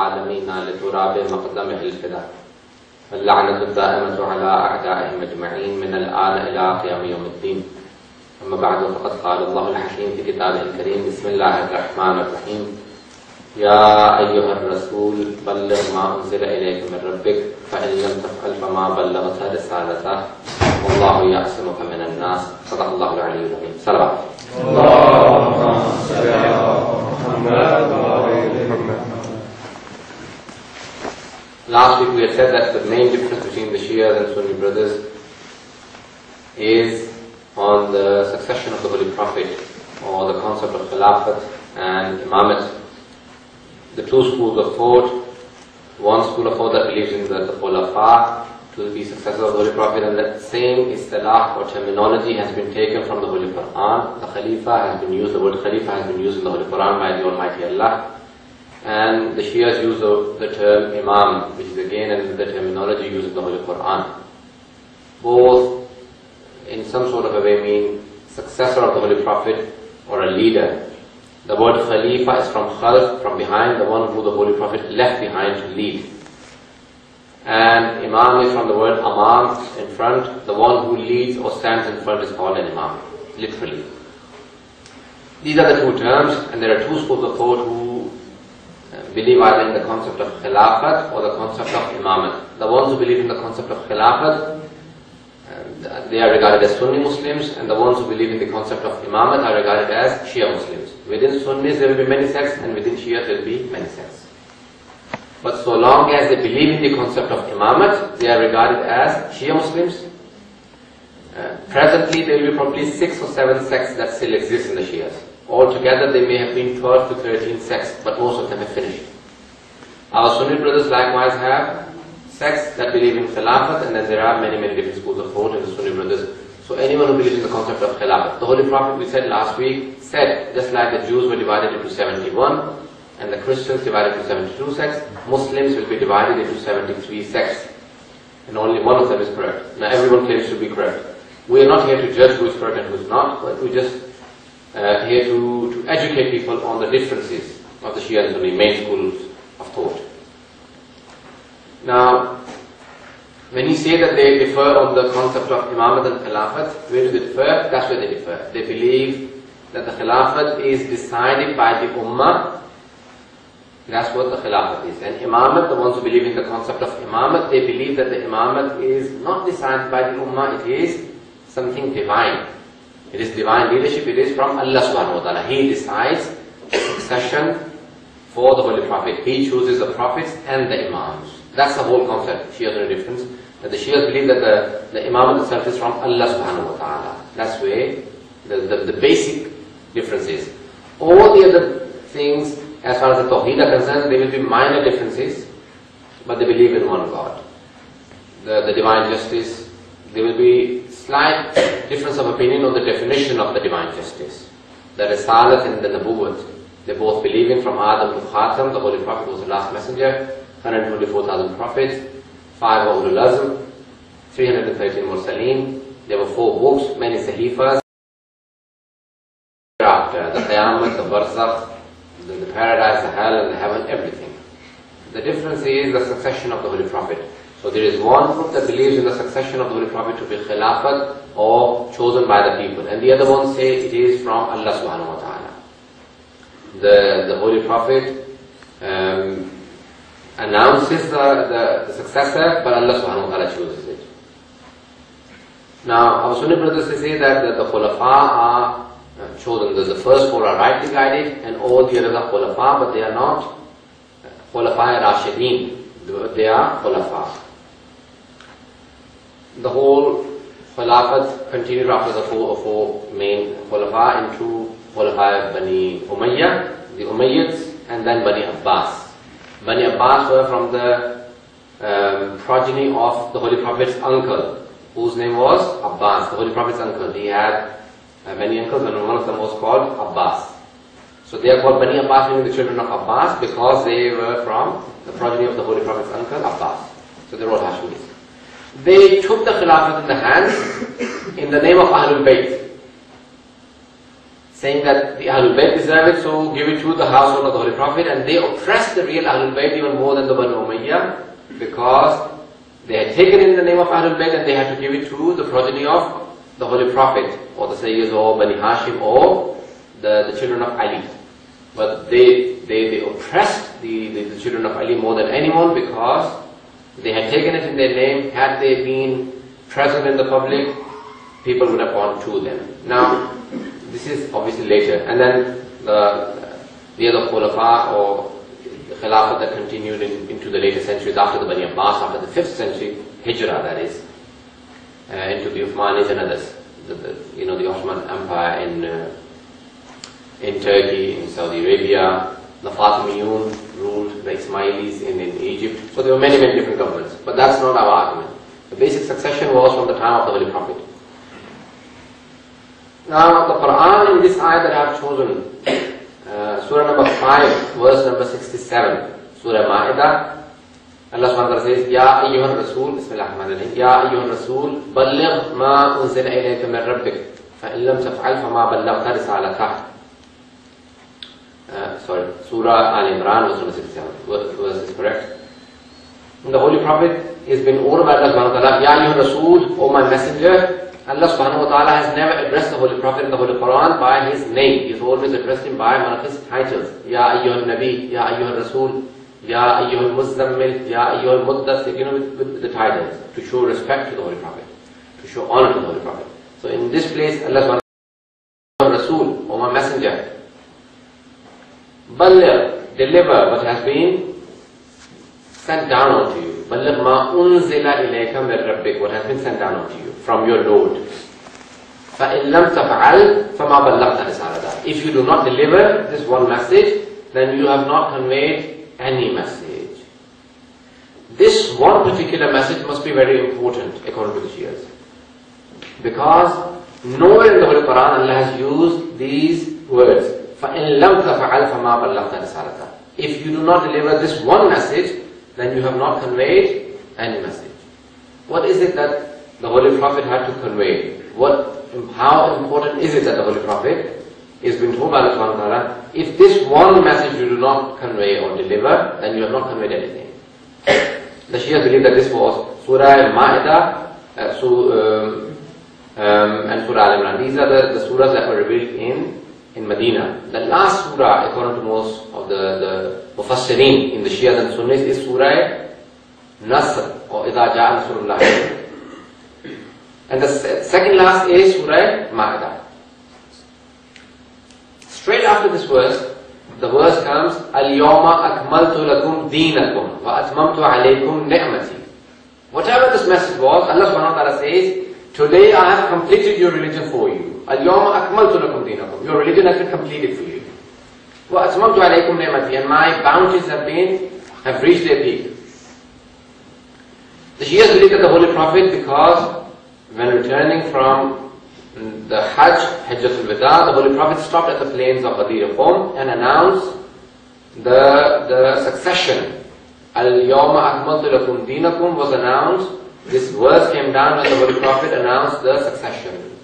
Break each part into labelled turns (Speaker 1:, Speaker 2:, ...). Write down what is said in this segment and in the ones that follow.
Speaker 1: العالمين لتراب مقدمه الفدا واللعنة الدائمة على أعدائهم أجمعين من الآن إلى قيام يوم الدين. أما بعد، فقد قال الله الحكيم في كتابه الكريم: بسم الله الرحمن الرحيم. يا أيها الرسول بلغ ما أنزل إليك من ربك فإن لم تفعل فما بلغت رسالته والله يعصمك من الناس. صدق الله العلي العظيم. صلوات. اللهم صل على محمد وعلى محمد. Last week we had said that the main difference between the Shias and Sunni brothers is on the succession of the Holy Prophet, or the concept of Khilafat and Imamat. The two schools of thought: one school of thought that believes in the Khulafa to be successors of the Holy Prophet, and that same istilah or terminology has been taken from the Holy Quran. The Khalifa has been used, the word Khalifa has been used in the Holy Quran by the Almighty Allah. And the Shias use the term Imam, which is again the terminology used in the Holy Quran. Both in some sort of a way mean successor of the Holy Prophet or a leader. The word Khalifa is from Khalf, from behind, the one who the Holy Prophet left behind to lead. And Imam is from the word Amam, in front. The one who leads or stands in front is called an Imam, literally. These are the two terms, and there are two schools of thought who believe either in the concept of Khilafat or the concept of Imamat. The ones who believe in the concept of Khilafat, they are regarded as Sunni Muslims, and the ones who believe in the concept of Imamat are regarded as Shia Muslims. Within Sunnis there will be many sects, and within Shia there will be many sects. But so long as they believe in the concept of Imamat, they are regarded as Shia Muslims. Presently there will be probably 6 or 7 sects that still exist in the Shias. Altogether there may have been 12 to 13 sects, but most of them have finished. Our Sunni brothers likewise have sects that believe in Khilafat, and then there are many different schools of thought in the Sunni brothers. So anyone who believes in the concept of Khilafat, the Holy Prophet, we said last week, said just like the Jews were divided into 71 and the Christians divided into 72 sects, Muslims will be divided into 73 sects, and only one of them is correct. Now everyone claims to be correct. We are not here to judge who is correct and who is not, but we just here to educate people on the differences of the Shia and Sunni main schools of thought. Now, when you say that they differ on the concept of Imamat and Khilafat, where do they differ? That's where they differ. They believe that the Khilafat is decided by the Ummah. That's what the Khilafat is. And Imamat, the ones who believe in the concept of Imamat, they believe that the Imamat is not decided by the Ummah, it is something divine. It is divine leadership, it is from Allah subhanahu wa ta'ala. He decides the succession for the Holy Prophet. He chooses the prophets and the Imams. That's the whole concept. Shias are the difference. That the Shias believe that the Imam itself is from Allah subhanahu wa ta'ala. That's where the basic difference is. All the other things, as far as the Tawheed are concerned, they will be minor differences, but they believe in one God. The divine justice, there will be slight difference of opinion on the definition of the divine justice. The Risalat and the Nabuwwat, they both believe in, from Adam to Khatam. The Holy Prophet was the last messenger. 124,000 prophets, 5 were Ulul Azm, 313 Mursaleen. There were 4 books, many Sahifas. After the Qiyamah, the Barzakh, the paradise, the hell, and the heaven, everything. The difference is the succession of the Holy Prophet. So there is one group that believes in the succession of the Holy Prophet to be Khilafat or chosen by the people, and the other ones say it is from Allah subhanahu wa ta'ala. The Holy Prophet announces the successor, but Allah subhanahu wa ta'ala chooses it. Now, our Sunni brothers say that the Khulafa are chosen. The first 4 are rightly guided, and all the others are Khulafa, but they are not Khulafa Rashideen. They are Khulafa. The whole Khilafat continued after the 4 main Khulafa into Khulafa Bani Umayyah, the Umayyads, and then Bani Abbas. Bani Abbas were from the progeny of the Holy Prophet's uncle, whose name was Abbas, the Holy Prophet's uncle. He had many uncles, and one of them was called Abbas. So they are called Bani Abbas, meaning the children of Abbas, because they were from the progeny of the Holy Prophet's uncle, Abbas. So they were all Hashimis. They took the Khilafat in the hands in the name of Ahlul Bayt. saying that the Ahlul Bayt deserve it, so give it to the household of the Holy Prophet, and they oppressed the real Ahlul Bayt even more than the Banu Umayyah, because they had taken in the name of Ahlul Bayt and they had to give it to the progeny of the Holy Prophet, or the Sayyids, or Bani Hashim, or the children of Ali. But they oppressed the children of Ali more than anyone, because they had taken it in their name. Had they been present in the public, people would have gone to them. Now, this is obviously later. And then the other Khulafa, or the Khilafah that continued into the later centuries, after the Bani Abbas, after the 5th century, Hijrah that is, into the Uthmanis and others. The Ottoman Empire in Turkey, in Saudi Arabia, the Fatimiyun ruled the Ismailis in Egypt. So there were many different governments. But that's not our argument. The basic succession was from the time of the Holy Prophet. Now, the Quran in this ayah that I have chosen, Surah number 5, verse number 67, Surah Ma'idah, Allah subhanahu wa ta'ala says, Ya ayyuhan Rasul, Bismillah ar-Rahman ar-Rahim, Ya ayyuhan Rasul, balligh ma unzila ilayka min rabbik, fa in lam taf'al fa ma ballaghta risalatah. Surah Al-Imran, verse number 67, verse is correct. And the Holy Prophet has been ordered by Allah subhanahu wa ta'ala, Ya ayyuhan Rasul, O my messenger. Allah subhanahu wa ta'ala has never addressed the Holy Prophet in the Holy Quran by his name. He has always addressed him by one of his titles. Ya ayyuhan Nabi, Ya ayyuhan Rasul, Ya ayyuhan Muzzammil, Ya ayyuhan Muddathir, with the titles, to show respect to the Holy Prophet, to show honor to the Holy Prophet. So in this place, Allah subhanahu wa ta'ala, Rasul, O my messenger, Balligh, deliver what has been sent down unto you. Balligh ma unzila ilayka min rabbik, what has been sent down unto you from your Lord. فَإِن لَمْ تَفْعَلْ فَمَا بَلَّغْتَ رِسَالَتَهُ. If you do not deliver this one message, then you have not conveyed any message. This one particular message must be very important according to the Shias, because nowhere in the Holy Quran Allah has used these words. فَإِن لَمْ تَفْعَلْ فَمَا بَلَّغْتَ رِسَالَتَهُ. If you do not deliver this one message, then you have not conveyed any message. What is it that the Holy Prophet had to convey? How important is it that the Holy Prophet is being told by Allah subhanahu wa ta'ala, if this one message you do not convey or deliver, then you have not conveyed anything. The Shias believe that this was Surah Al-Ma'idah and Surah Al-Imran. These are the surahs that were revealed in Medina. The last surah, according to most of the Mufassirin in the Shias and Sunnis, is Surah Nasr, or Idha Ja'a Nasrullah. And the second last is Surah Ma'idah. Straight after this verse, the verse comes, Al-Yawma akmaltu lakum deenakum wa atmamtu alaykum ni'mati. Whatever this message was, Allah subhanahu wa ta'ala says, today I have completed your religion for you. Al-Yawma akmaltu lakum deenakum. Your religion has been completed for you. Wa atmamtu alaykum ni'mati. And my bounties have reached their peak. The Shias believe that the Holy Prophet, because when returning from the Hajjatul Wada, the Holy Prophet stopped at the plains of Ghadir Qawm and announced the succession. Al-Yawma akmaltu lakum deenakum was announced. This verse came down when the Holy Prophet announced the succession.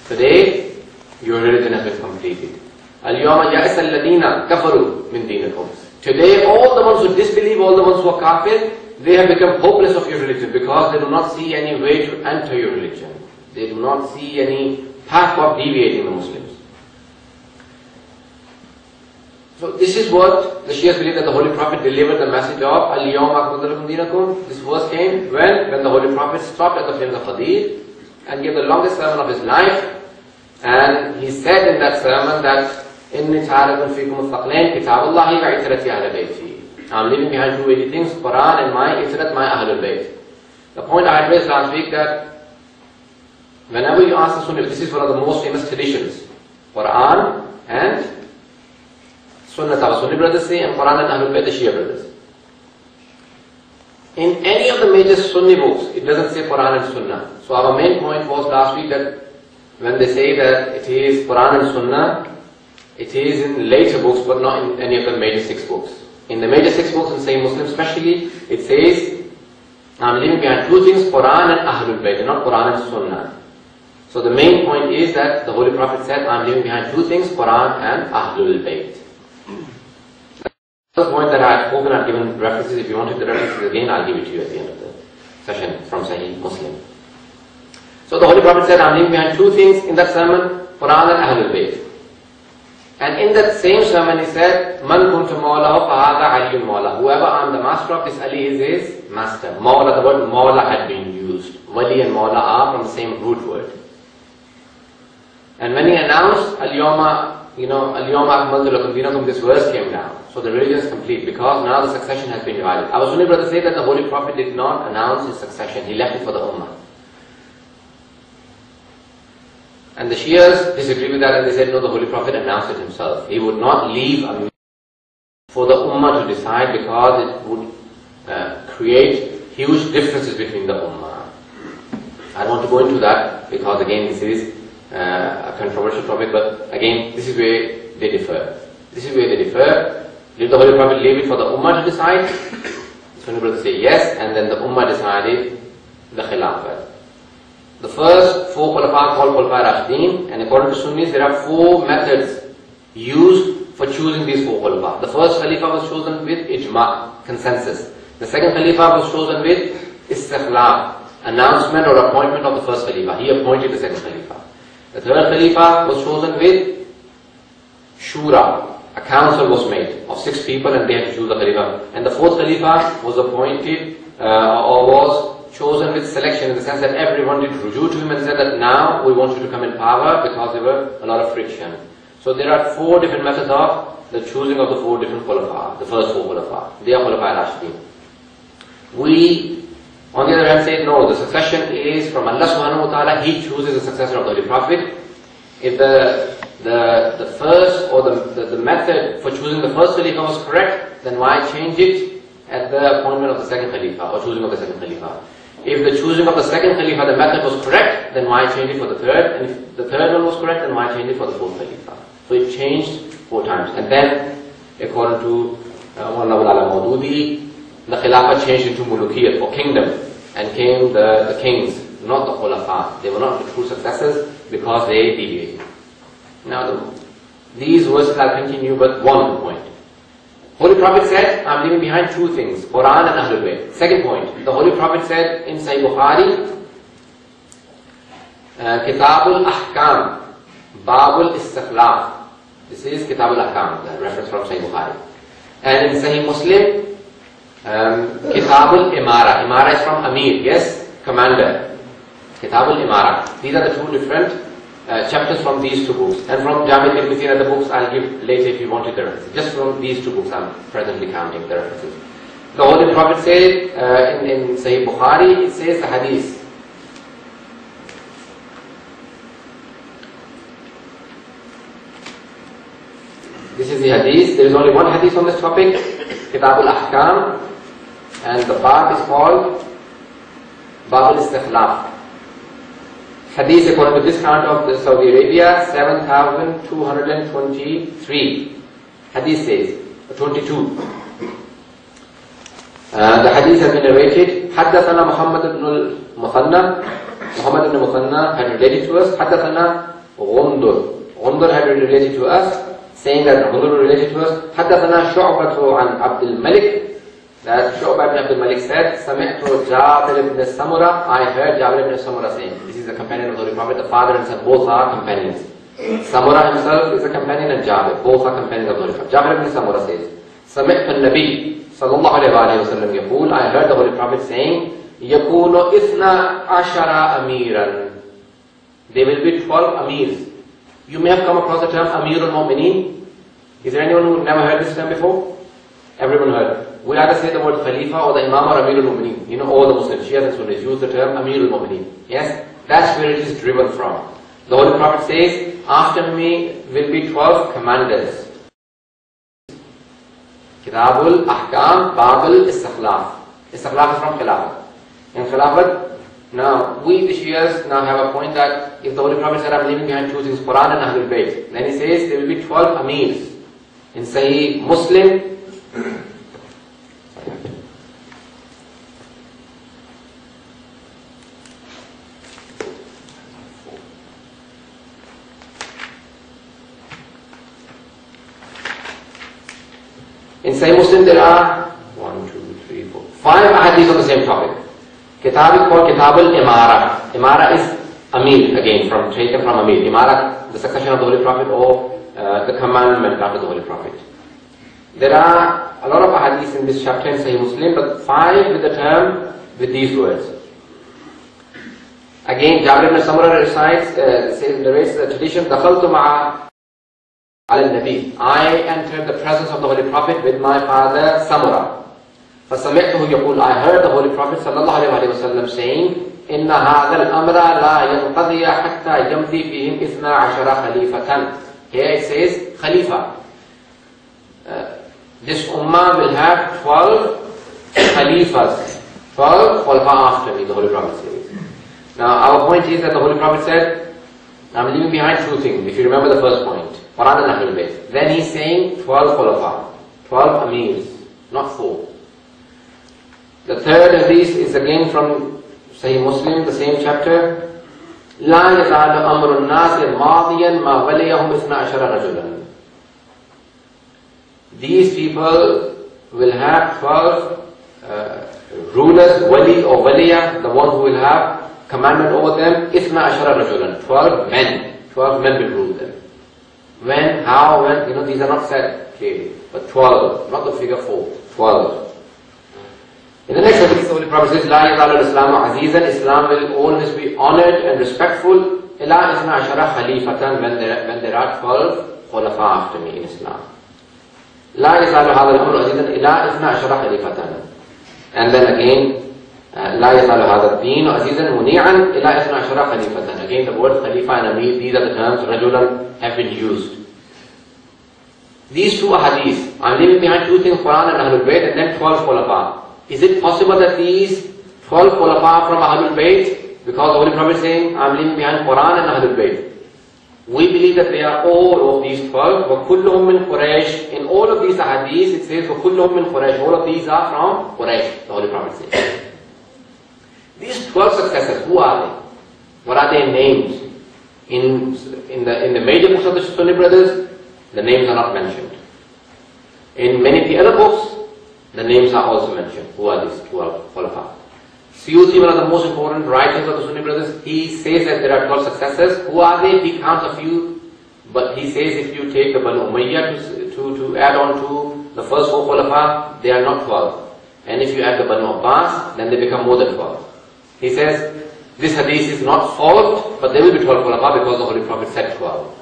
Speaker 1: Today, your religion has been completed. Al-Yawma ya'isa alladhina kafaru min deenakum. Today, all the ones who disbelieve, all the ones who are kafir, they have become hopeless of your religion, because they do not see any way to enter your religion. They do not see any path of deviating the Muslims. So this is what the Shias believe, that the Holy Prophet delivered the message of Al-Yawma akmaltu lakum deenakum. This verse came when the Holy Prophet stopped at the flames of Ghadir and gave the longest sermon of his life. And he said in that sermon that Inni ta'arifun fikum al-thaqlain kitabullahi wa itrati ahli bayti. I'm leaving behind two weighty things, Quran and my Itrat, my Ahlul Bayt. The point I had raised last week, that whenever you ask the Sunni, this is one of the most famous traditions, Quran and Sunnah, our Sunni brothers say, and Quran and Ahlul Bayt, the Shia brothers. In any of the major Sunni books, it doesn't say Quran and Sunnah. So our main point was last week that when they say that it is Quran and Sunnah, it is in later books, but not in any of the major 6 books. In the major 6 books in Sahih Muslim especially, it says, I'm leaving behind 2 things, Quran and Ahlul Bayt, not Quran and Sunnah. So the main point is that the Holy Prophet said, I'm leaving behind two things, Quran and Ahlul Bayt. The first point that I have spoken, I've given references. If you wanted the references again, I'll give it to you at the end of the session from Sahih Muslim. So the Holy Prophet said, I'm leaving behind two things in that sermon, Quran and Ahlul Bayt. And in that same sermon he said, Man kuntu mawlahu fahadha aliyun mawla. Whoever I'm the master of, this Ali is his master. Mawla, the word mawla had been used. Wali and mawla are from the same root word. And when he announced Al-Yawma, Al-Yawma akmaltu lakum dinakum, this verse came down. So the religion is complete because now the succession has been divided. Our Sunni brothers say that the Holy Prophet did not announce his succession. He left it for the Ummah. And the Shias disagree with that and they said, no, the Holy Prophet announced it himself. He would not leave for the Ummah to decide because it would create huge differences between the Ummah. I don't want to go into that because again this is a controversial topic, but again this is where they differ. This is where they differ. Did the Holy Prophet leave it for the Ummah to decide? Sunni brothers say yes, and then the Ummah decided the Khilafah. The first four Khulafa called Khulafa Rashidin, and according to Sunnis there are four methods used for choosing these four Khulafa. The first Khalifa was chosen with Ijma, consensus. The second Khalifa was chosen with Istikhlaf, announcement or appointment of the first Khalifa. He appointed the second Khalifa. The third Khalifa was chosen with Shura. A council was made of 6 people and they had to choose the Khalifa. And the fourth Khalifa was appointed or was chosen with selection in the sense that everyone did ruju to him and said that now we want you to come in power because there were a lot of friction. So there are 4 different methods of the choosing of the 4 different Khulafa, the first 4 Khulafa. They are Khulafa Rashidin. We, on the other hand, say no, the succession is from Allah subhanahu wa ta'ala. He chooses the successor of the Holy Prophet. If the first or the method for choosing the first Khalifa was correct, then why change it at the appointment of the second Khalifa or choosing of the second Khalifa? If the choosing of the second Khalifa, the method was correct, then why change it for the third? And if the third one was correct, then why change it for the fourth Khalifa? So it changed 4 times. And then, according to Maulana Maududi, the Khilafah changed into Mulukiyat, or kingdom, and came the kings, not the Khulafa. They were not the true successors because they deviated. Now, these verses I'll continue, but one point. Holy Prophet said, I'm leaving behind 2 things, Quran and Ahlul Bayt. Second point, the Holy Prophet said in Sahih Bukhari, Kitabul Ahkam, Babul Istikhlaf. This is Kitabul Ahkam, the reference from Sahih Bukhari. And in Sahih Muslim, Kitabul Imara. Imara is from Amir, yes, commander. Kitabul Imara. These are the 2 different chapters from these 2 books. And from Jami' al-Mithir and the books I'll give later if you wanted the references. Just from these 2 books I'm presently counting the references. The Holy Prophet said in Sahih Bukhari, it says the hadith. This is the hadith. There is only one hadith on this topic, Kitab al-Ahkam, and the bab is called Bab al-Istikhlaf. Hadith according to this count of the Saudi Arabia, 7,223. Hadith says, 22. The hadith has been narrated. Haddathana Muhammad ibn al-Muthanna. Muhammad ibn al-Muthanna had related to us. Haddathana Ghundur. Ghundur had related to us, saying that Ghundur related to us. Haddathana Shu'batu an Abdul Malik. That Shu'bah ibn Abdul Malik said, Sami'tu Jabir ibn Samura. I heard Jabir ibn Samura saying, this is a companion of the Holy Prophet. The father and son both are companions. Samura himself is a companion and Jabir, both are companions of the Holy Prophet. Jabir ibn Samura says, Sami'tu al-Nabi sallallahu alayhi wa sallam yaqul. I heard the Holy Prophet saying, Yakunu ithna ashara amiran. There will be 12 amirs. You may have come across the term Amirul Mu'mineen. Is there anyone who never heard this term before? Everyone heard. We either say the word Khalifa or the Imam or Amirul Mu'mineen. You know, all the Muslims, Shias and Sunnis use the term Amirul Mu'mineen. Yes? That's where it is driven from. The Holy Prophet says, after me will be 12 commanders. Kitabul Ahkam, Babul Istikhlaf. Istikhlaf is from Khilafat. In Khilafat, now we the Shias now have a point that if the Holy Prophet said, I'm leaving behind 2 things, Quran and Ahlul Bayt, then he says there will be 12 Amirs. In Sahih Muslim, In Sahih Muslim there are 5 hadiths on the same topic. Kitab is called Kitab al-Imara. Imara is Amir, again, taken from Amir. Imara, the succession of the Holy Prophet, or the commandment after the Holy Prophet. There are a lot of hadiths in this chapter in Sahih Muslim, but 5 with the term, with these words. Again, Jabir ibn Samurah narrates the tradition, دَخَلْتُ مَعَ عَلَى النَّبِي. I entered the presence of the Holy Prophet with my father Samurah. فَسَمِعْتُهُ يَقُولُ. I heard the Holy Prophet sallallahu alayhi wa sallam saying, إِنَّ هَذَا الْأَمْرَ لَا يَنْقَضِيَ حَتَّى يَمْضِي فِيهِمْ 12 خَلِيفَةً. Here it says Khalifa. This ummah will have 12 Khalifas, 12 Khulafa after me, the Holy Prophet says. Now our point is that the Holy Prophet said, I'm leaving behind 2 things. If you remember the first point, Quran and Ahlul Bayt. Then he's saying 12 Khulafa, 12 Amirs, not 4. The third hadith is again from Sahih Muslim, the same chapter. لا يزال أمر الناس ماضيا ما وليهم 12 رجلا. These people will have 12 rulers, wali or waliya, the one who will have commandment over them, 12 رجلا, 12 men. 12 men will rule them. When, how, when, these are not said clearly, but 12, not the figure 4, 12. In the next hadith, the Holy Prophet says, لا يزال الإسلام عزيزا. Islam will always be honored and respectful. إلى 12 خليفة, when there are 12 khulafa after me in Islam. لا يزال هذا الأمر عزيزا إلى 12 خليفة. And then again, لا يزال هذا الدين عزيزا منيعا إلى 12 خليفة. Again, the word Khalifa and Amir, these are the terms رجلا have been used. These 2 hadiths, I'm leaving behind 2 things, Quran and Ahlul Bayt, and then 12 khulafa. Is it possible that these 12 khulafa from Ahlul Bayt, because the Holy Prophet is saying, I'm leaving behind Quran and Ahlul Bayt, we believe that they are all of these 12, وَكُلُّهُم مِّن قُرَيْشٍ. In all of these hadiths, it says, وَكُلُّهُم مِّن قُرَيْشٍ. All of these are from Quraysh, the Holy Prophet says. These 12 successors, who are they? What are their names? In the major books of the Sunni brothers, the names are not mentioned. In many of the other books, the names are also mentioned. Who are these 12 khulafa? Suyuti, one of the most important writers of the Sunni brothers, he says that there are 12 successors. Who are they? He counts a few, but he says if you take the Banu Umayyah to add on to the first 4 khulafa, they are not 12. And if you add the Banu Abbas, then they become more than 12. He says, this hadith is not false, but there will be 12 khulafa because the Holy Prophet said 12.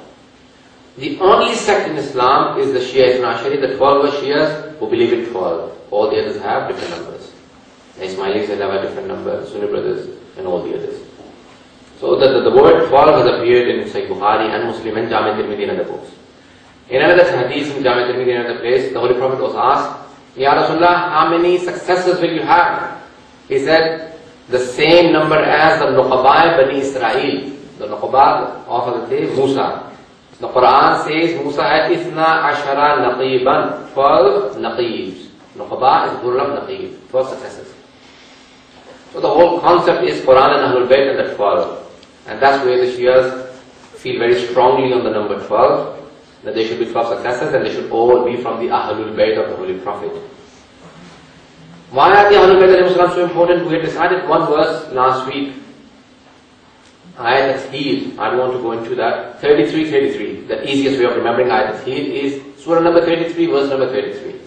Speaker 1: The only sect in Islam is the Shia Ithna Ashari, the 12 Shias who believe in 12. All the others have different numbers. The Ismailis have a different number, the Sunni brothers, and all the others. So the word 12 has appeared in Sahih Bukhari and Muslim and Jami' Tirmidhi and other books. In another hadith in Jami' Tirmidhi and another place, the Holy Prophet was asked, Ya Rasulullah, how many successors will you have? He said, the same number as the Nuqaba Bani Israel. The Nuqaba of the day, Musa. The Quran says Musa had 12 naqiban, 12 naqibs. Nuqaba is plural of naqib, 12 successors. So the whole concept is Quran and Ahlul Bayt and the 12. And that's where the Shias feel very strongly on the number 12, that there should be 12 successors and they should all be from the Ahlul Bayt of the Holy Prophet. Why are the Ahlul Bayt so important? We had decided one verse last week. Ayat al-Tathir, I don't want to go into that. 33. The easiest way of remembering Ayat al-Tathir is Surah number 33, verse number 33.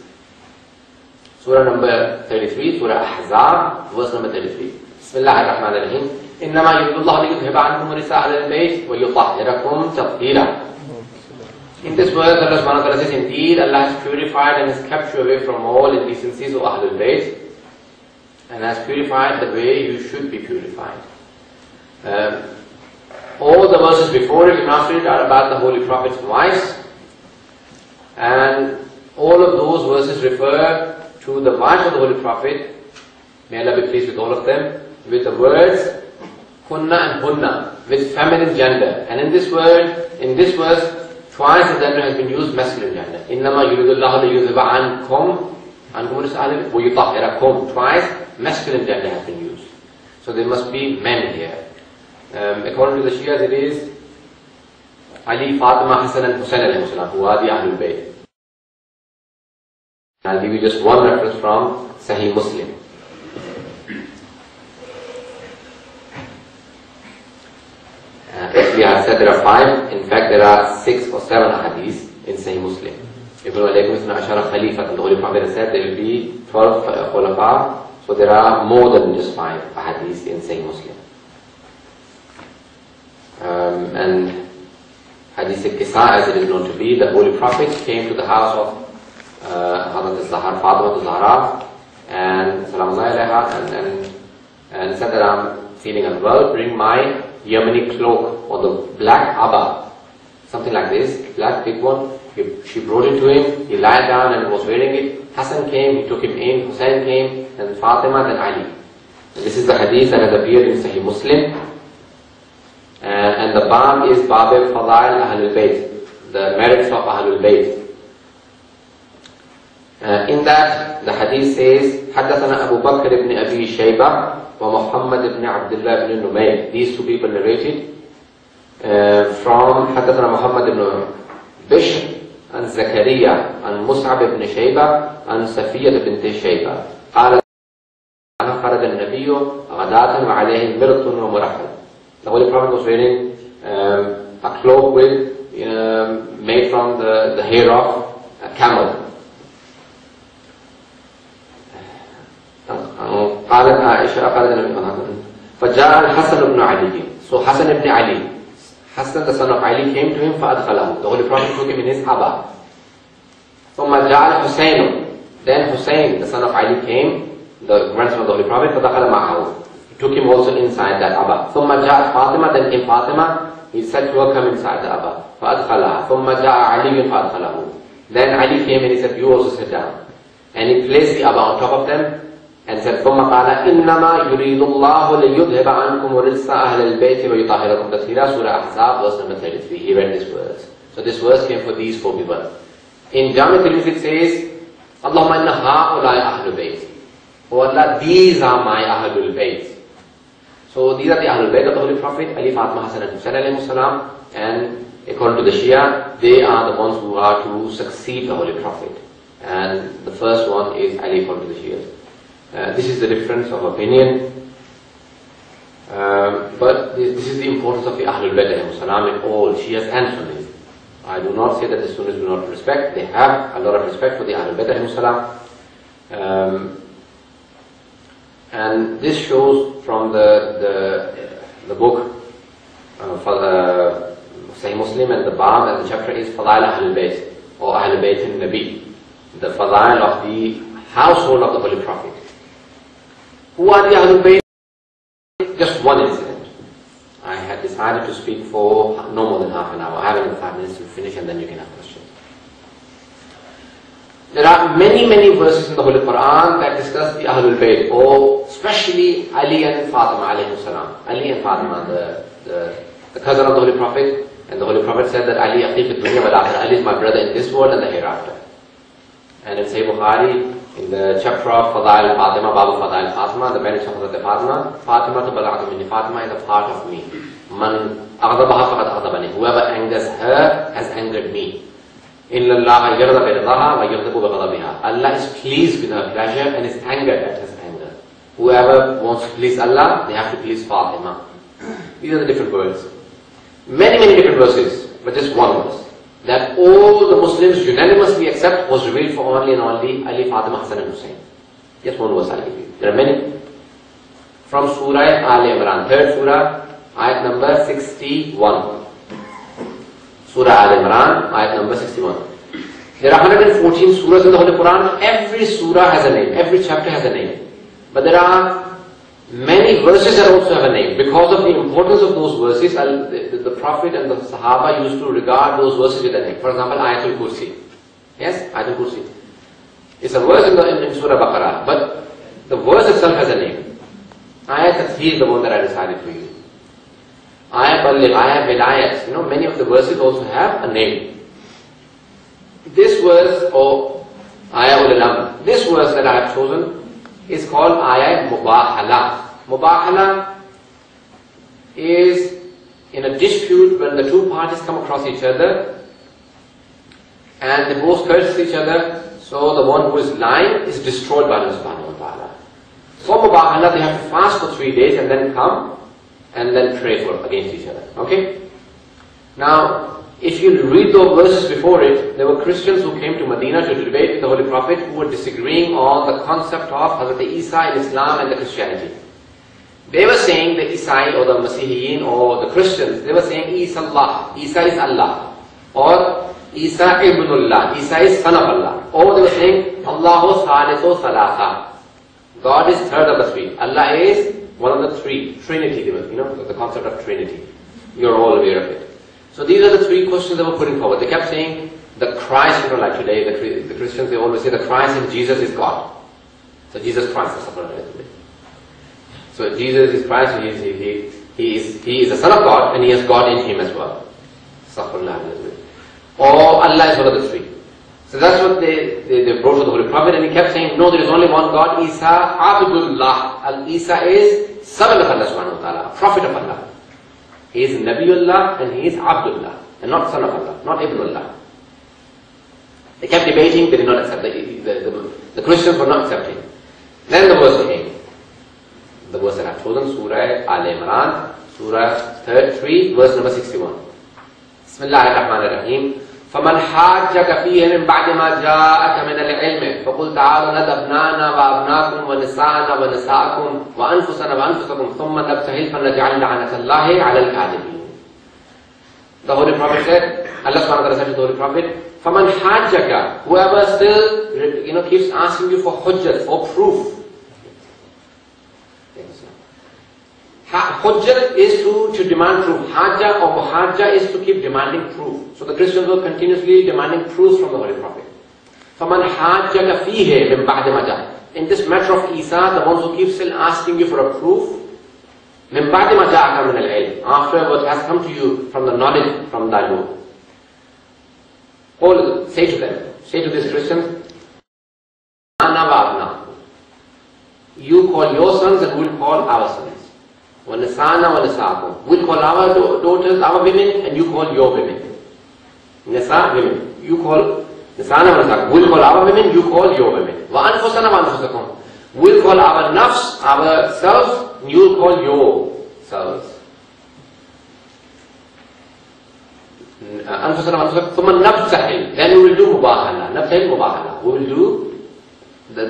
Speaker 1: Surah number 33, Surah Ahzab, verse number 33. Bismillah ar-Rahman ar-Rahim. إِنَّمَا يُرِيدُ اللَّهُ لِيُذْهِبَ عَنْكُمُ الرِّجْسَ أَهْلَ الْبَيْتِ وَيُطَهِّرَكُمْ تَطْهِيرًا. In this verse, Allah subhanahu wa ta'ala says, indeed, Allah has purified and has kept you away from all indecencies of Ahlul Bayt and has purified the way you should be purified. All the verses before it, are about the Holy Prophet's wives, and all of those verses refer to the wives of the Holy Prophet, may Allah be pleased with all of them, with the words kunna and hunna, with feminine gender. And in this verse, twice the gender has been used masculine gender. إِنَّمَا يُرِيدُ اللَّهُ لِيُذْهِبَ عَنْكُمْ وَيُطَهِّرَكُمْ. Twice masculine gender has been used. So there must be men here. According to the Shias, it is Ali, Fatima, Hassan and Hussain who are the Ahlul Bayt. I'll give you just one reference from Sahih Muslim. Actually, I said there are 5. In fact, there are 6 or 7 hadiths in Sahih Muslim. Ibn alaykum isna ashara Khalifa, the Holy Prophet said there will be 12 khulafa. So there are more than just 5 hadiths in Sahih Muslim. And Hadith al-Qisa, as it is known to be, the Holy Prophet came to the house of Hazrat Zahra, Fatima al-Zahra, and and said that I'm feeling unwell, bring my Yemeni cloak or the black abba, something like this, black big one. She brought it to him, he lied down and was wearing it. Hassan came, he took him in, Hussein came, then Fatima, then Ali. And this is the hadith that has appeared in Sahih Muslim. And the Bab is Bab al-Fadail Ahlul Bayt, the merits of Ahlul Bayt. In that, the hadith says, حدثنا Abu Bakr ibn Abi Shayba wa Muhammad ibn Abdullah ibn Numayr. These 2 people narrated from حدثنا Muhammad ibn Bishr عن زكريا عن مصعب بن شيبة عن صفية بنت شيبة قال خرج النبي غداة وعليه مرط ومرحل. The Holy Prophet was wearing a cloak with made from the hair of a camel. قالت عائشة قالت النبي فجاء الحسن بن علي. So Hassan ibn Ali, Hassan the son of Ali, came to him فأدخله. The Holy Prophet took him in his abba. ثم جاء الحسين. Then Hussein the son of Ali came, the grandson of the Holy Prophet, فدخل معه. He took him also inside that abba. ثم جاء فاطمة. Then came Fatima. He said to her, come inside the abba. فأدخلها. ثم جاء علي فأدخله. Then Ali came and he said, you also sit down. And he placed the abba on top of them and said, ثم قال إنما يريد الله ليذهب عنكم رجس أهل البيت ويطهركم تطهيرا. Surah Ahzab, verse number 33. He read this verse. So this verse came for these 4 people. In Jami Tirmidhi it says, Allahumma inna ha'ulai ahlul bayt. Oh Allah, these are my ahlul bayt. So these are the ahlul bayt of the Holy Prophet, Ali, Fatima, Hassan and Hussein alayhi salam. And according to the Shia, they are the ones who are to succeed the Holy Prophet. And the first one is Ali according to the Shia. This is the difference of opinion. But this is the importance of the Ahlul Bayt alayhi salam in all Shias and Sunnis. I do not say that the Sunnis do not respect. They have a lot of respect for the Ahlul Bayt alayhi salam. And this shows from the book Sahih Muslim, and the Bab, and the chapter is Fadail Ahlul Bayt, or Ahlul Bayt al-Nabi, the Fadail of the household of the Holy Prophet. Who are the Ahlul Bayt? Just one incident. I had decided to speak for no more than half an hour. I have another 5 minutes to finish and then you can have questions. There are many verses in the Holy Quran that discuss the Ahlul Bayt, or especially Ali and Fatima alayhi salam. Ali and Fatima, the cousin of the Holy Prophet, and the Holy Prophet said that Ali aqiq ad-dunya wal akhirah. Ali is my brother in this world and the hereafter. And in Sahih Bukhari, in the chapter of Fadail Fatima, Babu Fadail Fatima, the merits of Hazrat Fatima, Fatima to bala'atu minni, Fatima is a part of me. Man aghdabaha faqad aghdabani. Whoever angers her has angered me. Inna Allah yarda bi ridaha wa yaghdabu bi ghadabiha. Allah is pleased with her pleasure and is angered at his anger. Whoever wants to please Allah, they have to please Fatima. These are the different words. Many different verses, but just one verse that all the Muslims unanimously accept was revealed for only and only Ali, Fatima, Hassan and Hussein. Just one verse I'll give you. There are many. From Surah Al Imran, 3rd Surah, ayat number 61. Surah Al Imran, ayat number 61. There are 114 surahs in the Holy Quran. Every surah has a name. Every chapter has a name. But there are many verses that also have a name. Because of the importance of those verses, the Prophet and the Sahaba used to regard those verses with a name. For example, Ayatul Kursi. Yes, Ayatul Kursi. It's a verse in Surah Baqarah, but the verse itself has a name. Ayat Tathir is the one that I decided for you. Ayat Balligh, Ayat Vilayat. Many of the verses also have a name. This verse, or Ayat Ul-Alam, this verse that I have chosen is called Ayat Mubahala. Mubahala is in a dispute when the two parties come across each other and they both curse each other. So the one who is lying is destroyed by Allah subhanahu wa ta'ala. For mubahala, they have to fast for 3 days and then come and then pray for against each other. Okay? Now, if you read the verses before it, there were Christians who came to Medina to debate with the Holy Prophet who were disagreeing on the concept of Hazrat Isa in Islam and the Christianity. They were saying the Isai or the Masihiyin or the Christians, they were saying Isa Allah, Isa is Allah, or Isa ibnullah, Isa is son of Allah, or they were saying Allahu Salisu Salasa, God is third of the three, Allah is one of the three, Trinity, the concept of Trinity. You're all aware of it. So these are the three questions they were putting forward. They kept saying the Christ, like today, the Christians, they always say the Christ in Jesus is God. So Jesus Christ is something like that. So Jesus is Christ, he is the Son of God and he has God in him as well. Or Allah is one of the three. So that's what they brought to the Holy Prophet, and he kept saying, no, there is only one God, Isa Abdullah. Isa is servant of Allah subhanahu wa ta'ala, a prophet of Allah. He is Nabiullah and he is Abdullah, and not son of Allah, not Ibnullah. They kept debating, they did not accept, the Christians were not accepting. Then the verse came. The verse that I told them, Surah Al-Imran, Surah 3, verse number 61. Bismillahir Rahmanir Rahim. فَمَنْ حَاجَّكَ فِيهِ مِنْ بَعْدِ مَا جَاءَكَ مِنَ الْعِلْمِ فَقُلْ تَعَالُوا نَدْعُ أَبْنَاءَنَا وَأَبْنَاءَكُمْ وَنِسَاءَنَا وَنِسَاءَكُمْ وَأَنفُسَنَا وَأَنفُسَكُمْ ثُمَّ نَبْتَهِلْ فَنَجْعَلْ لَعْنَةَ اللَّهِ عَلَى الْكَاذِبِينَ. The Holy Prophet said, Allah subhanahu wa ta'ala said to the Holy Prophet, فَمَنْ حَاجَّكَ, whoever still keeps asking you for hujjat, for proof. Hujjat is to demand proof. Hajjah or muhajjah is to keep demanding proof. So the Christians were continuously demanding proofs from the Holy Prophet. فَمَنْ حَاجَّكَ فِيهِ مِنْ بَعْدِ مَا جَاءَ. In this matter of Isa, the ones who keep still asking you for a proof, مِنْ بَعْدِ مَا جَاءَكَ مِنَ الْعِلْمِ, after what has come to you from the knowledge from thy Lord. Say to them, say to these Christians, أَنَا وَأَبْنَاكُمْ. You call your sons and we'll call our sons. وَنِسَانَا وَنِسَاكُمْ. We'll call our daughters, our women, and you call your women. Nisa, women. You call Nisana wa Nisakum. We'll call our women, you call your women. وَأَنفُسَنَا وَأَنفُسَكُمْ. We'll call our nafs, ourselves, and you'll call yourselves. أَنفُسَنَا وَأَنفُسَكُمْ ثُمَّ نَبْتَهِلْ. Then we will do mubahala. Nabtahil mubahala. We will do the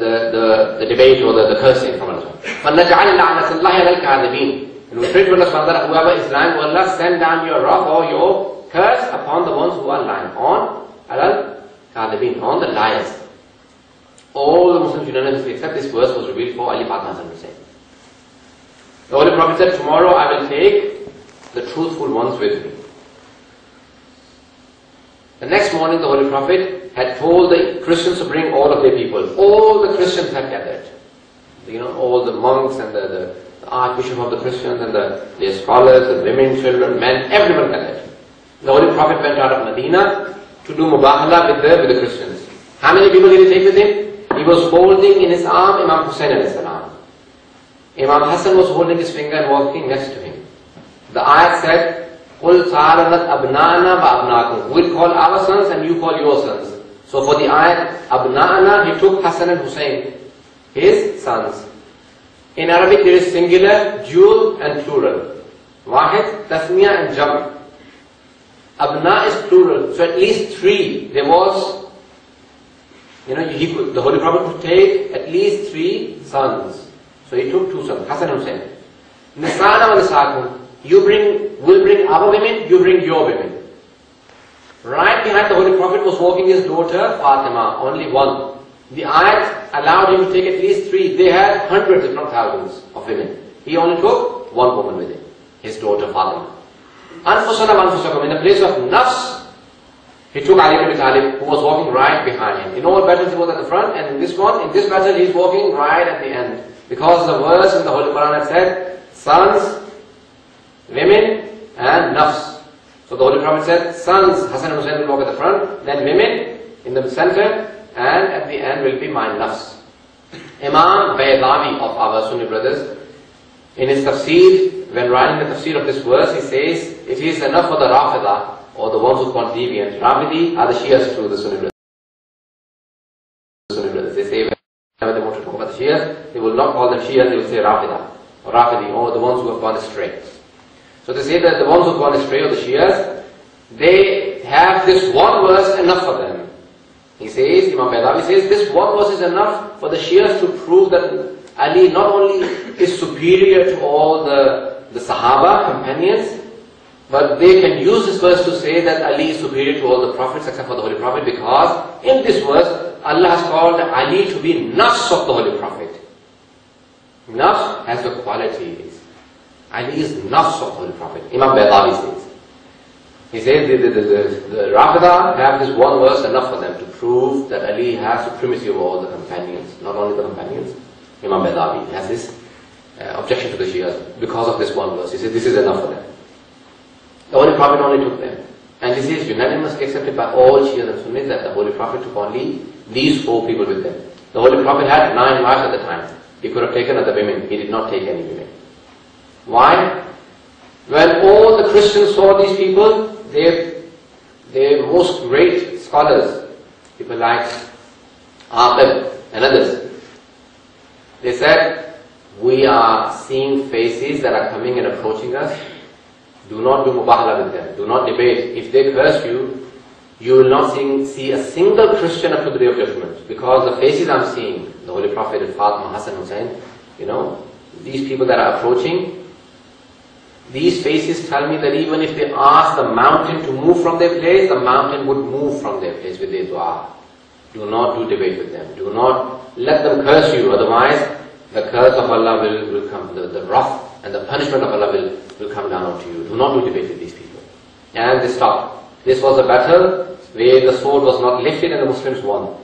Speaker 1: debate or the cursing from Allah. فَنَجْعَلِ لَعْنَةَ اللَّهِ عَلَى الْكَاذِبِينَ. And we pray to Allah subhanahu wa ta'ala, whoever is lying, will Allah send down your wrath or your curse upon the ones who are lying. On al-kadhibin, on the liars. All the Muslims unanimously accept this verse was revealed for Ali Fatima Hussain. The Holy Prophet said, tomorrow I will take the truthful ones with me. The next morning the Holy Prophet had told the Christians to bring all of their people. All the Christians had gathered. All the monks and the Archbishop of the Christians and their scholars, the women, children, men, everyone gathered. The Holy Prophet went out of Medina to do mubahala with the Christians. How many people did he take with him? He was holding in his arm Imam Hussain alayhi salam. Imam Hassan was holding his finger and walking next to him. The ayat said, قُلْ صَارَنَتْ أَبْنَاءَنَا وَأَبْنَاكُمْ. We'll call our sons and you call your sons. So for the ayat Abna'ana, he took Hassan and Hussain, his sons. In Arabic there is singular, dual and plural. Wahid, tasmiya and jam'. Abna is plural, so at least three. There was, the Holy Prophet could take at least 3 sons. So he took 2 sons, Hassan and Hussain. Nisana wa nisakum. We'll bring our women, you bring your women. Right behind the Holy Prophet was walking his daughter Fatima, only one. The ayat allowed him to take at least 3. They had hundreds if not thousands of women. He only took 1 woman with him, his daughter Fatima. Anfusana wa anfusakum. In the place of nafs, he took Ali ibn Talib, who was walking right behind him. In all battles he was at the front, and in this battle he is walking right at the end. Because the verse in the Holy Quran had said, sons, women and nafs. So the Holy Prophet said, sons, Hassan and Hussain will walk at the front, then women in the center, and at the end will be my nafs. Imam Baydawi of our Sunni brothers, in his tafsir, when writing the tafsir of this verse, he says, it is enough for the Rafida, or the ones who call deviant. Rafidi are the Shias to the Sunni brothers. When they want to talk about the Shias, they will not call them Shias, they will say Rafida, or Rafidi, or the ones who have gone astray. So to say that the ones who have gone astray, or the Shias, they have this one verse enough for them. He says, Imam Baydawi says, this one verse is enough for the Shias to prove that Ali not only is superior to all the Sahaba, companions, but they can use this verse to say that Ali is superior to all the prophets except for the Holy Prophet, because in this verse, Allah has called Ali to be nafs of the Holy Prophet. Nafs has the qualities. Ali is nafs of the Holy Prophet. Imam Baydawi says. He says the Rafida have this one verse enough for them to prove that Ali has supremacy over all the companions. Not only the companions. Imam Baydawi has this objection to the Shias because of this one verse. He says this is enough for them. The Holy Prophet only took them. And this is unanimously accepted by all Shias and Sunnis that the Holy Prophet took only these 4 people with them. The Holy Prophet had 9 wives at the time. He could have taken other women. He did not take any women. Why? When all the Christians saw these people, their most great scholars, people like Aqib and others, they said, we are seeing faces that are coming and approaching us. Do not do mubahala with them. Do not debate. If they curse you, you will not see a single Christian up to the day of judgment. Because the faces I'm seeing, the Holy Prophet, Fatima, Hassan, Hussain, these people that are approaching, these faces tell me that even if they ask the mountain to move from their place, the mountain would move from their place with their dua. Do not do debate with them. Do not let them curse you. Otherwise, the curse of Allah will come. The wrath and the punishment of Allah will come down onto you. Do not do debate with these people. And they stopped. This was a battle where the sword was not lifted and the Muslims won.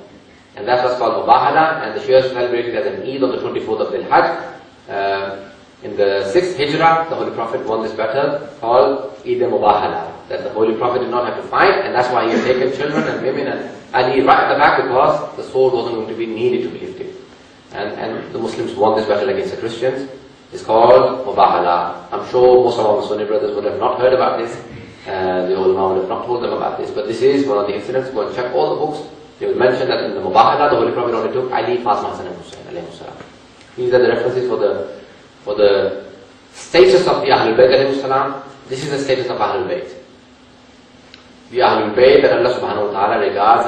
Speaker 1: And that was called Mubahala, and the Shias celebrated as an Eid on the 24th of Dhul Hajj. In the 6th Hijrah, the Holy Prophet won this battle called Eid al-Mubahala. That the Holy Prophet did not have to fight, and that's why he had taken children and women and Ali right at the back, because the sword wasn't going to be needed to be lifted. And the Muslims won this battle against the Christians. It's called Mubahala. I'm sure most of our Sunni brothers would have not heard about this. The ulama would have not told them about this, but this is one of the incidents. Go and check all the books. They will mention that in the Mubahala, the Holy Prophet only took Ali, Fatima, Hassan and Hussain alayhi salam. These are the references for the status of the Ahlul Bayt alayhi salam. This is the status of Ahlul Bayt. The Ahlul Bayt that Allah subhanahu wa ta'ala regards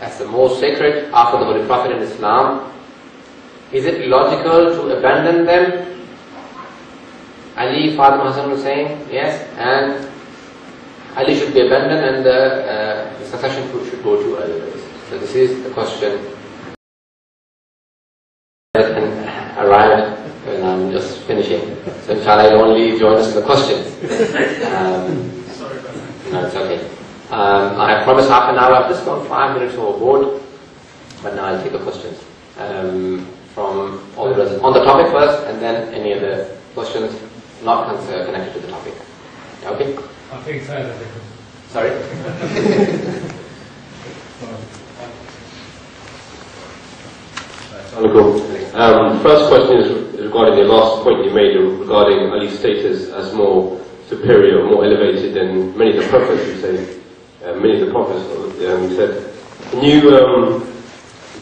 Speaker 1: as the most sacred after the Holy Prophet in Islam. Is it illogical to abandon them? Ali, Fatima, Hassan, Hussain, yes, and Ali should be abandoned and the succession should go to others. So this is the question that can arrive when I'm just finishing. So inshallah you'll only join us in the questions.
Speaker 2: Sorry about that.
Speaker 1: No, it's okay. I have promised half an hour. I've just gone 5 minutes overboard, but now I'll take the questions from all the brothers on the topic first, and then any other questions not connected to the topic. Okay?
Speaker 2: I think so.
Speaker 1: Sorry?
Speaker 3: First question is regarding the last point you made regarding Ali's status as more superior, more elevated than many of the prophets, you say. Many of the prophets, you said. Can you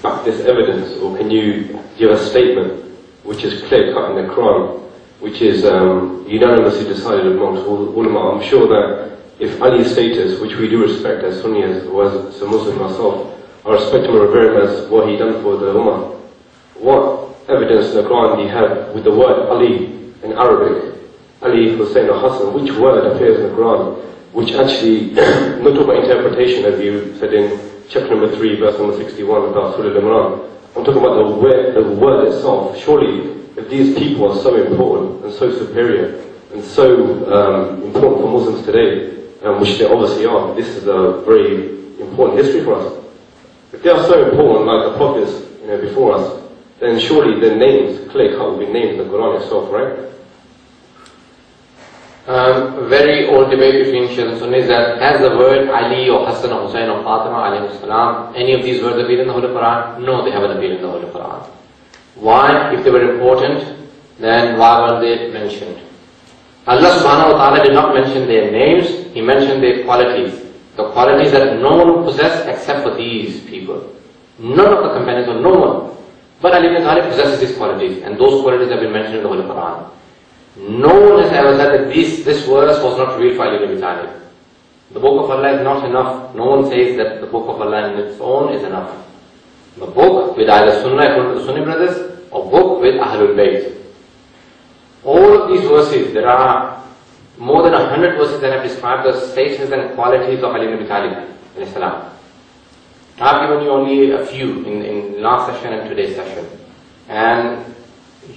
Speaker 3: back this evidence, or can you give a statement which is clear cut in the Quran, which is unanimously decided amongst all ulama? I'm sure that if Ali's status, which we do respect as Sunni, as a Muslim myself, I respect him and revere him as what he done for the Ummah. What evidence in the Quran do you have with the word Ali in Arabic? Ali, Hussein or Hassan, which word appears in the Quran, which actually, not talking about interpretation as you said in chapter number 3, verse number 61 about Surah Al-Imran. I'm talking about the word itself. Surely, if these people are so important and so superior and so important for Muslims today, which they obviously are, this is a very important history for us. If they are so important, like the prophets before us, then surely their names, clear cut, will be named in the Quran itself, right?
Speaker 1: Very old debate between Shias and Sunnis that has the word Ali or Hassan or Hussain or Fatima alayhi salam, any of these words appear in the Holy Quran? No, they haven't appeared in the Holy Quran. Why? If they were important, then why weren't they mentioned? Allah subhanahu wa ta'ala did not mention their names, He mentioned their qualities. The qualities that no one would possess except for these people. None of the companions or no one. But Ali ibn Talib possesses these qualities, and those qualities have been mentioned in the Holy Quran. No one has ever said that this verse was not real for Ali ibn Talib. The book of Allah is not enough. No one says that the book of Allah in its own is enough. The book with either Sunnah according to the Sunni brothers, or book with Ahlul Bayt. All of these verses, there are more than 100 verses that have described the status and qualities of Ali ibn Talib. I've given you only a few in last session and today's session. And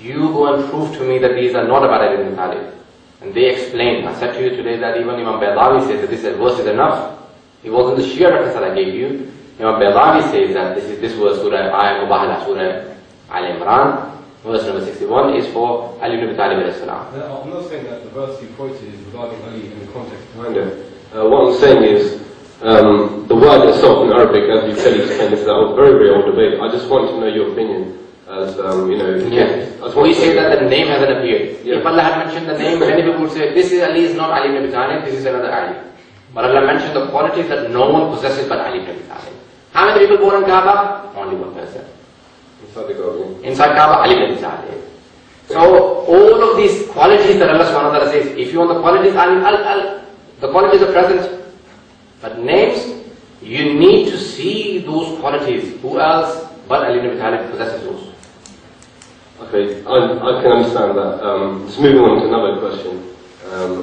Speaker 1: you go and prove to me that these are not about Ali ibn Talib. And they explain. I said to you today that even Imam Baydawi says that this verse is enough. It wasn't the Shia reference that I gave you. Imam Baydawi says that this verse, Surah Mubahala, Surah Al Imran, verse number 61, is for Ali ibn Talib alayhi salam.
Speaker 3: I'm not saying that the verse you quoted is regarding Ali in the context behind it. What I'm saying is, the word itself in Arabic, as you said, explained, is a very, very old debate. I just want to know your opinion. As you know,
Speaker 1: we say that the name hasn't appeared. Yeah. If Allah had mentioned the name, many people would say, this is Ali is not Ali ibn Abi Talib, this is another Ali. But Allah mentioned the qualities that no one possesses but Ali ibn Abi Talib. How many people born in Kaaba? Only one person.
Speaker 3: Inside the Kaaba.
Speaker 1: Inside Kaaba, Ali ibn Abi Talib. So all of these qualities that Allah subhanahu wa ta'ala says, if you want the qualities, the qualities are present. But names, you need to see those qualities. Who else but Ali ibn Abi Talib possesses those?
Speaker 3: Okay, I can understand that. Just moving on to another question.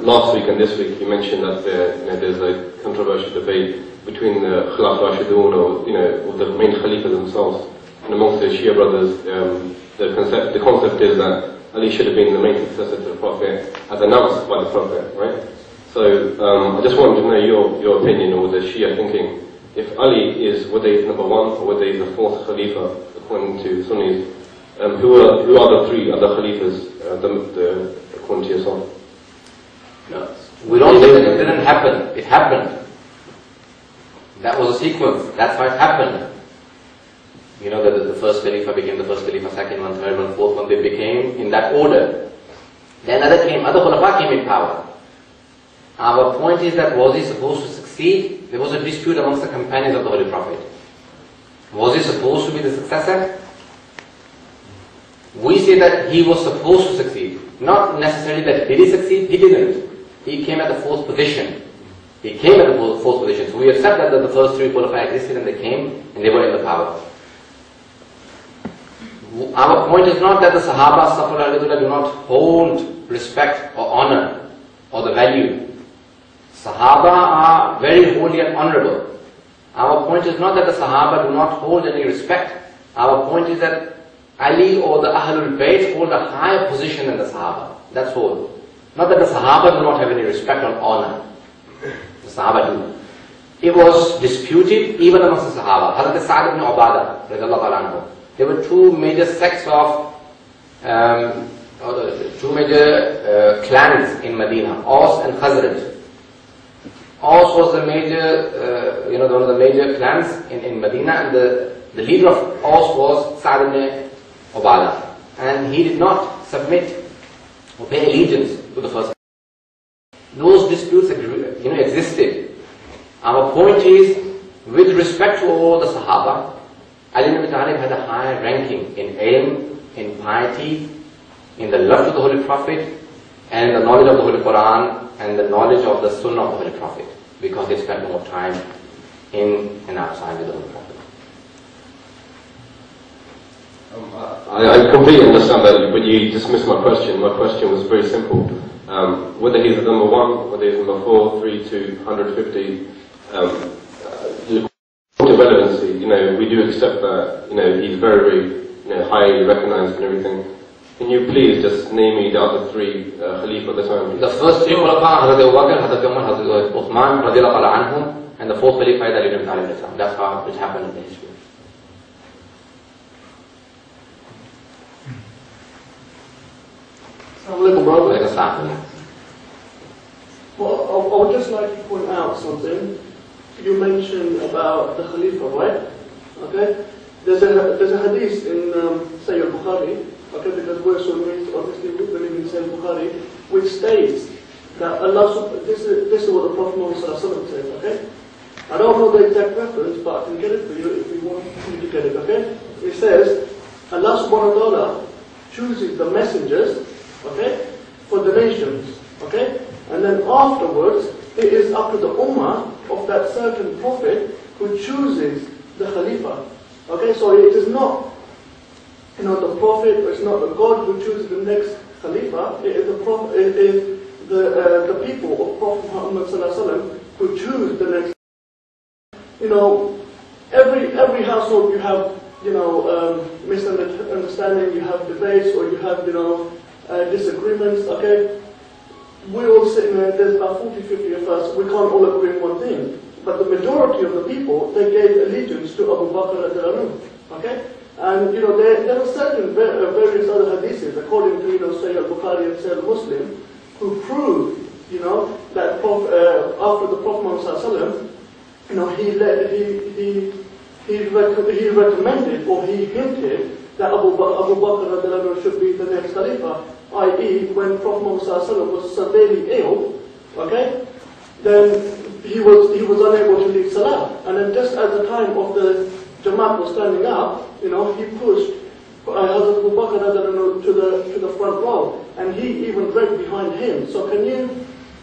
Speaker 3: Last week and this week you mentioned that there's a controversial debate between the Khilaf Rashidun or the main Khalifa themselves. And amongst the Shia brothers, the concept is that Ali should have been the main successor to the Prophet as announced by the Prophet, right? So I just wanted to know your opinion or the Shia thinking. If Ali is, whether he's number one or whether he's the fourth Khalifa, according to Sunnis, who are the three other Khalifas, according to yourself?
Speaker 1: No. We don't say that it didn't happen. It happened. That was a sequence. That's how it happened. You know that the first Khalifa became the first Khalifa, second one, third one, fourth one. They became in that order. Then other Khulafa came in power. Our point is that was he supposed to succeed? There was a dispute amongst the companions of the Holy Prophet. Was he supposed to be the successor? We say that he was supposed to succeed. Not necessarily that did he succeed, he didn't. He came at the fourth position. He came at the fourth position. So we accept that the first three Khulafa existed and they came and they were in the power. Our point is not that the Sahaba do not hold respect or honor or the value. Sahaba are very holy and honorable. Our point is not that the Sahaba do not hold any respect. Our point is that Ali or the Ahlul Bayt hold a higher position than the Sahaba. That's all. Not that the Sahaba do not have any respect or honor. The Sahaba do. It was disputed even amongst the Sahaba. Hazrat Sa'd ibn Ubadah, radiallahu anhu. There were two major sects of, two major clans in Medina, Aus and Khazraj. Aus was the major, one of the major clans in Medina, and the leader of Aus was Sa'd ibn Ubadah. And he did not submit or pay allegiance to the first. Those disputes existed. Our point is, with respect to all the Sahaba, Ali ibn Abi Talib had a higher ranking in ilm, in piety, in the love to the Holy Prophet, and in the knowledge of the Holy Quran, and the knowledge of the Sunnah of the Holy Prophet, because they spent more time in and outside with the Holy Prophet.
Speaker 3: I completely understand that, but you dismissed my question. My question was very simple. Whether he's number one, whether he's number 4, 3, 2, 150, to relevancy, we do accept that, he's very, very, highly recognized and everything. Can you please just name me the other three Khalifa at the time?
Speaker 1: The first three Khulafa, Hazrat Abu Bakr, Hazrat Umar, Hazrat Uthman, radiallahu anhum, and the fourth Khalifa is Ali ibn Talib. That's how it happened in the history.
Speaker 4: Well, I would just like to point out something. You mentioned about the Khalifa, right? Okay? There's a hadith in Sayyid Bukhari, okay, because we're Sunnis, obviously we believe in Sayyid Bukhari, which states that Allah, this is what the Prophet Muhammad says, okay? I don't know the exact reference, but I can get it for you if you want me to get it, okay? It says, Allah subhanahu wa ta'ala chooses the messengers, okay, for the nations, okay? And then afterwards, it is up to the ummah of that certain prophet who chooses the Khalifa. Okay, so it is not, the prophet, it's not the God who chooses the next Khalifa, it is the people of Prophet Muhammad sallallahu alaihi wasallam who choose the next. Every household you have, misunderstanding, you have debates, or you have, disagreements, okay? We're all sitting there, there's about 40, 50 of us, we can't all agree on one thing. But the majority of the people, they gave allegiance to Abu Bakr radiallahu anhu, okay? And, there are certain various other hadiths, according to, Sayyid al-Bukhari and Sayyid al-Muslim, who prove, that after the Prophet Muhammad sallallahu he recommended, or he hinted, that Abu Bakr radiallahu anhu should be the next Khalifa, i.e. when Prophet Muhammad was severely ill, okay, then he was unable to lead Salah. And then just at the time of the Jamaat was standing up, he pushed Hazrat Abu Bakr radiallahu anhu to the front row, and he even read behind him. So can you,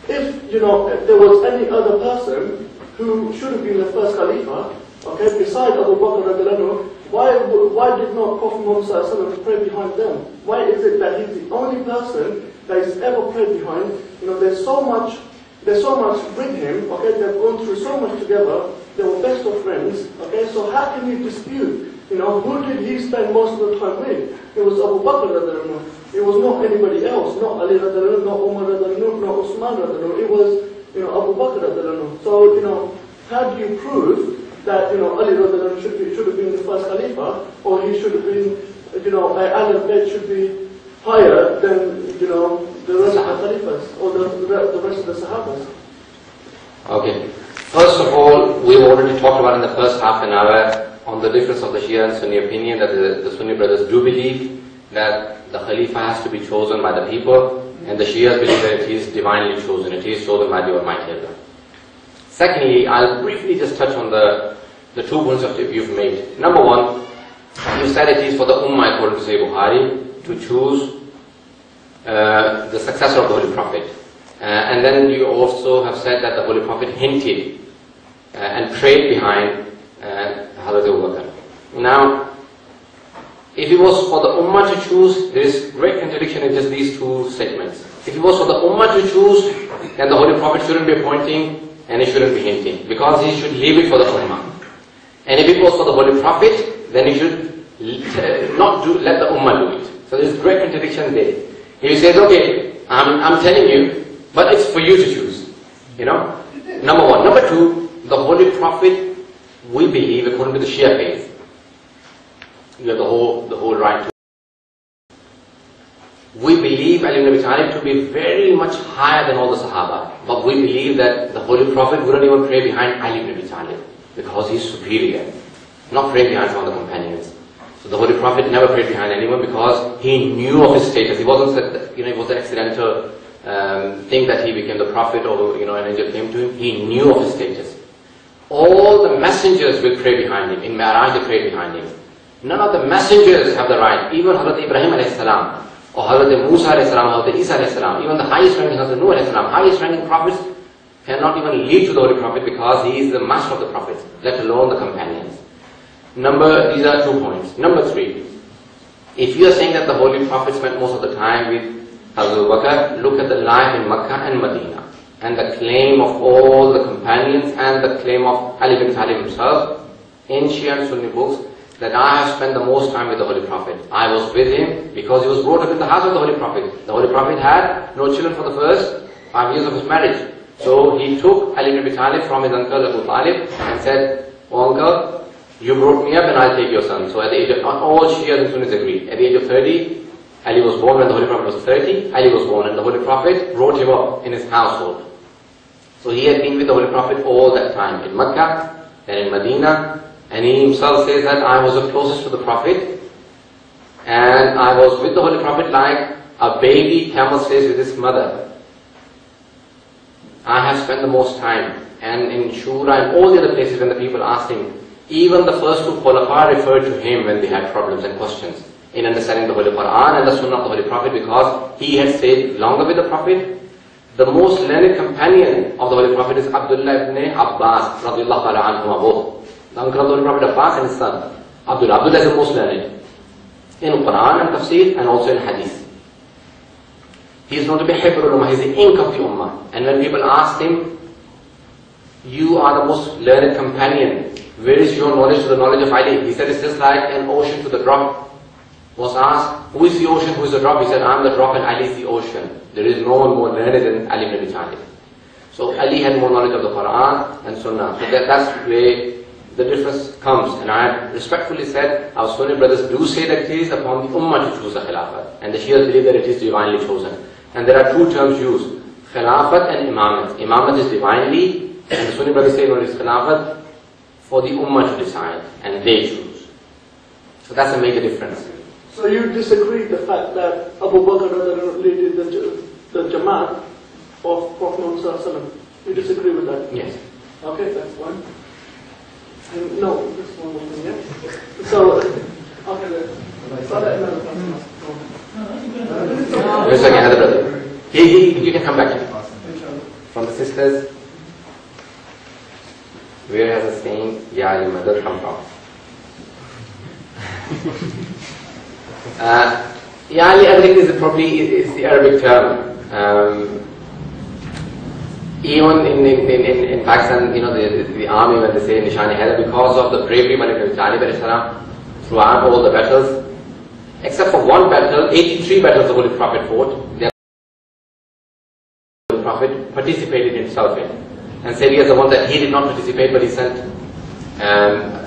Speaker 4: if there was any other person who should have been the first Khalifa, okay, beside Abu Bakr radiallahu anhu, why did not Prophet Muhammad pray behind them? Why is it that he's the only person that is ever prayed behind? There's so much with him, okay, they've gone through so much together, they were best of friends, okay, so how can you dispute, who did he spend most of the time with? It was Abu Bakr radiallahu anhu. It was not anybody else, not Ali radiallahu anhu, not Umar radiallahu anhu, not Usman radiallahu anhu. It was, Abu Bakr radiallahu anhu. So, how do you prove that, Ali radiallahu anhu should have been the first Khalifa, or he should have been, Ahlul Bayt should be higher than, the rest of the Khalifas, or the rest of the Sahabas?
Speaker 1: Okay. First of all, we've already talked about in the first half an hour on the difference of the Shia and Sunni opinion, that the Sunni brothers do believe that the Khalifa has to be chosen by the people, and the Shias believe that it is divinely chosen, it is chosen by the Almighty Allah. Secondly, I'll briefly just touch on the 2 points that you've made. Number one, you said it is for the Ummah, according to Sahih Bukhari, to choose the successor of the Holy Prophet. And then you also have said that the Holy Prophet hinted and prayed behind Hazrat Abu Bakr. Now, if it was for the Ummah to choose, there is great contradiction in just these 2 statements. If it was for the Ummah to choose, then the Holy Prophet shouldn't be appointing and he shouldn't be hinting, because he should leave it for the Ummah. And if it was for the Holy Prophet, then he should let the Ummah do it. So there is great contradiction there. If he says, okay, I'm telling you, but it's for you to choose. Number one. Number two, the Holy Prophet, we believe, according to the Shia faith, you have the whole right to. We believe Ali ibn Abi Talib to be very much higher than all the Sahaba. But we believe that the Holy Prophet wouldn't even pray behind Ali ibn Abi Talib, because he's superior. Not pray behind some of the companions. So the Holy Prophet never prayed behind anyone, because he knew of his status. He wasn't, it was an accidental thing that he became the Prophet, or an angel came to him. He knew of his status. All the messengers will pray behind him. In Mi'raj they prayed behind him. None of the messengers have the right. Even Hazrat Ibrahim alayhi salam, or Hazrat Musa alayhi salam, Hazrat Isa alayhi salam, even the highest ranking Hazrat Nuh alayhi salam, highest ranking prophets cannot even lead to the Holy Prophet, because he is the master of the prophets, let alone the companions. These are 2 points. Number 3, if you are saying that the Holy Prophet spent most of the time with Hazrat Abu Bakr, look at the life in Makkah and Medina, and the claim of all the companions, and the claim of Ali bin Talib himself in Shia and Sunni books, that I have spent the most time with the Holy Prophet. I was with him because he was brought up in the house of the Holy Prophet. The Holy Prophet had no children for the first 5 years of his marriage. So he took Ali ibn Abi Talib from his uncle Abu Talib and said, "Oh uncle, you brought me up and I'll take your son." So at the age of, not all Shias and Sunnis agree. At the age of 30, Ali was born. When the Holy Prophet was 30, Ali was born, and the Holy Prophet brought him up in his household. So he had been with the Holy Prophet all that time, in Makkah, then in Medina, and he himself says that I was the closest to the Prophet, and I was with the Holy Prophet like a baby camel stays with his mother. I have spent the most time, and in Shura and all the other places when the people asked him, even the first two Khulafa referred to him when they had problems and questions in understanding the Holy Quran and the Sunnah of the Holy Prophet, because he had stayed longer with the Prophet. The most learned companion of the Holy Prophet is Abdullah ibn Abbas radiallahu ta'ala anhuma, both. The uncle of the Holy Prophet Abbas and his son Abdullah. Abdullah is the most learned in Quran and Tafsir and also in Hadith. He is known to be Hibrul Ummah, he is the ink of the Ummah. And when people asked him, you are the most learned companion, where is your knowledge to the knowledge of Ali? He said, it's just like an ocean to the drop. Was asked, who is the ocean, who is the drop? He said, I am the drop and Ali is the ocean. There is no one more learned than Ali ibn Abi Talib. So Ali had more knowledge of the Quran and Sunnah. So that's where the difference comes. And I have respectfully said, our Sunni brothers do say that it is upon the Ummah to choose the Khilafat. And the Shias believe that it is divinely chosen. And there are two terms used, Khilafat and Imamat. Imamat is divinely, and the Sunni brothers say it is Khilafat for the Ummah to decide, and they choose. So that's a major difference.
Speaker 4: So you disagree the fact that Abu Bakr leaded the Jamaat of Prophet Muhammad? You disagree with that?
Speaker 1: Yes.
Speaker 4: Okay, that's one. And no, this one was me, yeah? So, okay then.
Speaker 1: Where's the other brother? You can come back. From the sisters, where has the saying, Ya your mother come from? Ya Ali, I think this is probably is the Arabic term. Even in Pakistan, you know, the army, when they say Nishani Haidar, because of the bravery of Ali ibn Abi Talib throughout all the battles, except for one battle, 83 battles the Holy Prophet fought, the Holy Prophet participated himself in. And Syria is the one that he did not participate, but he sent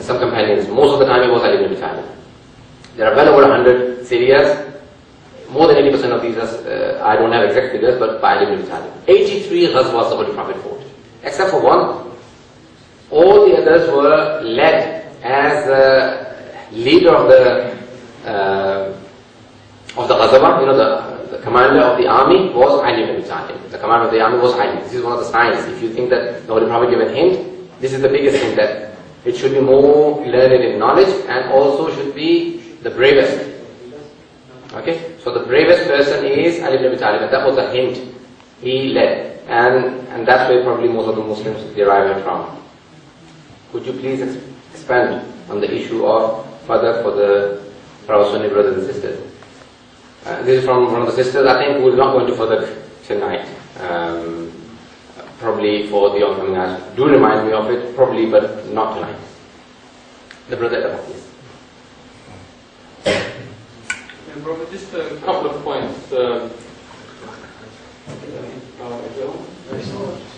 Speaker 1: some companions. Most of the time it was Ali ibn Abi Talib. There are well over 100 Syrias. More than 80% of these, I don't have exact figures, but by Ali ibn Abi Talib. 83 Ghazwas the Holy Prophet fought. Except for one. All the others were led as the leader of the Ghazwa, you know, the commander of the army was Ali ibn Abi Talib. The commander of the army was Ali. This is one of the signs. If you think that the Holy Prophet gave a hint, this is the biggest hint, that it should be more learned in knowledge and also should be the bravest. Okay, so the bravest person is Ali ibn Abi Talib, and that was the hint he led, and that's where probably most of the Muslims derive it from. Could you please expand on the issue of further for our Sunni brothers and sisters? This is from one of the sisters. I think we're not going to further tonight. Probably for the oncoming hours. Do remind me of it, probably, but not tonight. The brother at the back, please.
Speaker 5: And brother, just a couple of points.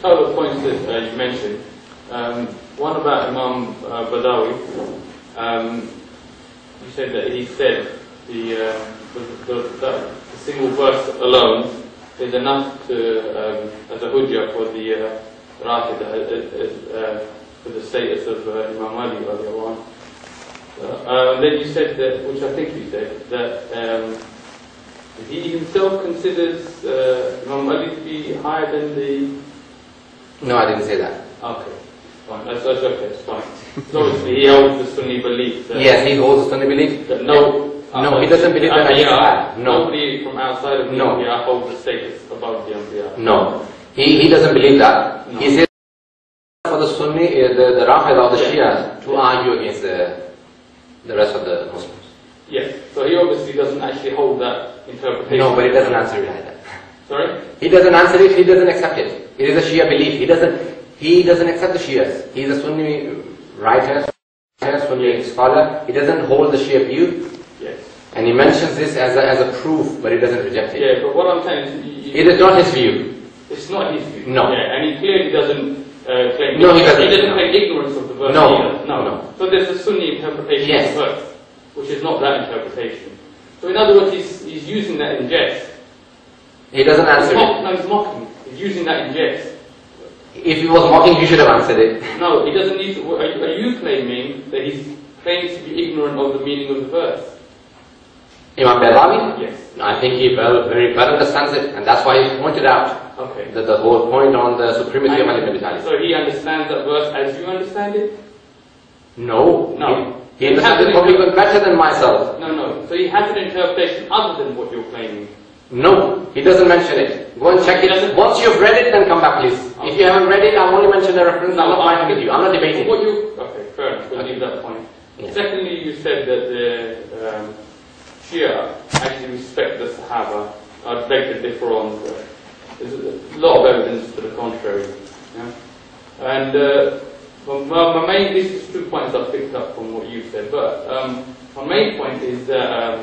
Speaker 5: Couple of points that you mentioned. One about Imam Badawi. You said that he said the single verse alone is enough to as a hujjah for the Raza, for the status of Imam Ali radiallahu anhu. Then you said that, which I think you said, that he himself considers Imam Ali to be higher than the...
Speaker 1: No, I didn't say that.
Speaker 5: Okay, fine. That's okay, it's fine. So obviously he holds the Sunni belief.
Speaker 1: Yes, he holds the Sunni belief.
Speaker 5: That no,
Speaker 1: he doesn't believe that Ali is higher. No.
Speaker 5: Nobody from outside of the Anbiya holds the status above the Anbiya.
Speaker 1: No, he doesn't believe that. No. He says for the Sunni, the Rafida of the Shias to argue against the rest of the Muslims.
Speaker 5: Yes, so he obviously doesn't actually hold that interpretation.
Speaker 1: No, but he doesn't answer it like that.
Speaker 5: Sorry?
Speaker 1: He doesn't answer it, he doesn't accept it. It is a Shia belief. He doesn't accept the Shias. He is a Sunni writer, Sunni scholar. He doesn't hold the Shia view.
Speaker 5: Yes.
Speaker 1: And he mentions this as a proof, but he doesn't reject it.
Speaker 5: Yeah, but what I'm saying is...
Speaker 1: It is not his view.
Speaker 5: It's not his view.
Speaker 1: No.
Speaker 5: Yeah, and he clearly doesn't claim...
Speaker 1: No, he doesn't.
Speaker 5: He doesn't claim ignorance of the verse
Speaker 1: No.
Speaker 5: either. No. So there's a Sunni interpretation of the verse, which is not that interpretation. So in other words, he's using that in jest.
Speaker 1: He doesn't answer it.
Speaker 5: No, he's mocking. He's using that in jest.
Speaker 1: If he was mocking, he should have answered it.
Speaker 5: No, he doesn't need to... Are you claiming that he's claims to be ignorant of the meaning of the verse?
Speaker 1: Imam Badawi?
Speaker 5: Yes.
Speaker 1: I think he very well understands it, and that's why he pointed out
Speaker 5: Okay.
Speaker 1: The whole point on the supremacy of Ali ibn Abi Talib.
Speaker 5: So he understands that verse as you understand it?
Speaker 1: No.
Speaker 5: No.
Speaker 1: He understands it probably even better than myself.
Speaker 5: No. So he has an interpretation other than what you're claiming.
Speaker 1: No, he doesn't mention it. Go and check it. Once you've read it, then come back, please.
Speaker 5: Okay.
Speaker 1: If you haven't read it, I've only mentioned a reference. I'm not fighting with you. I'm not debating.
Speaker 5: Okay, fair enough. We'll leave that point.
Speaker 1: Yeah.
Speaker 5: Secondly, you said that the Shia actually respect the Sahaba. I'd beg to differ on that. There's a lot of evidence to the contrary. Yeah? And my main, this is 2 points I've picked up from what you said, but my main point is that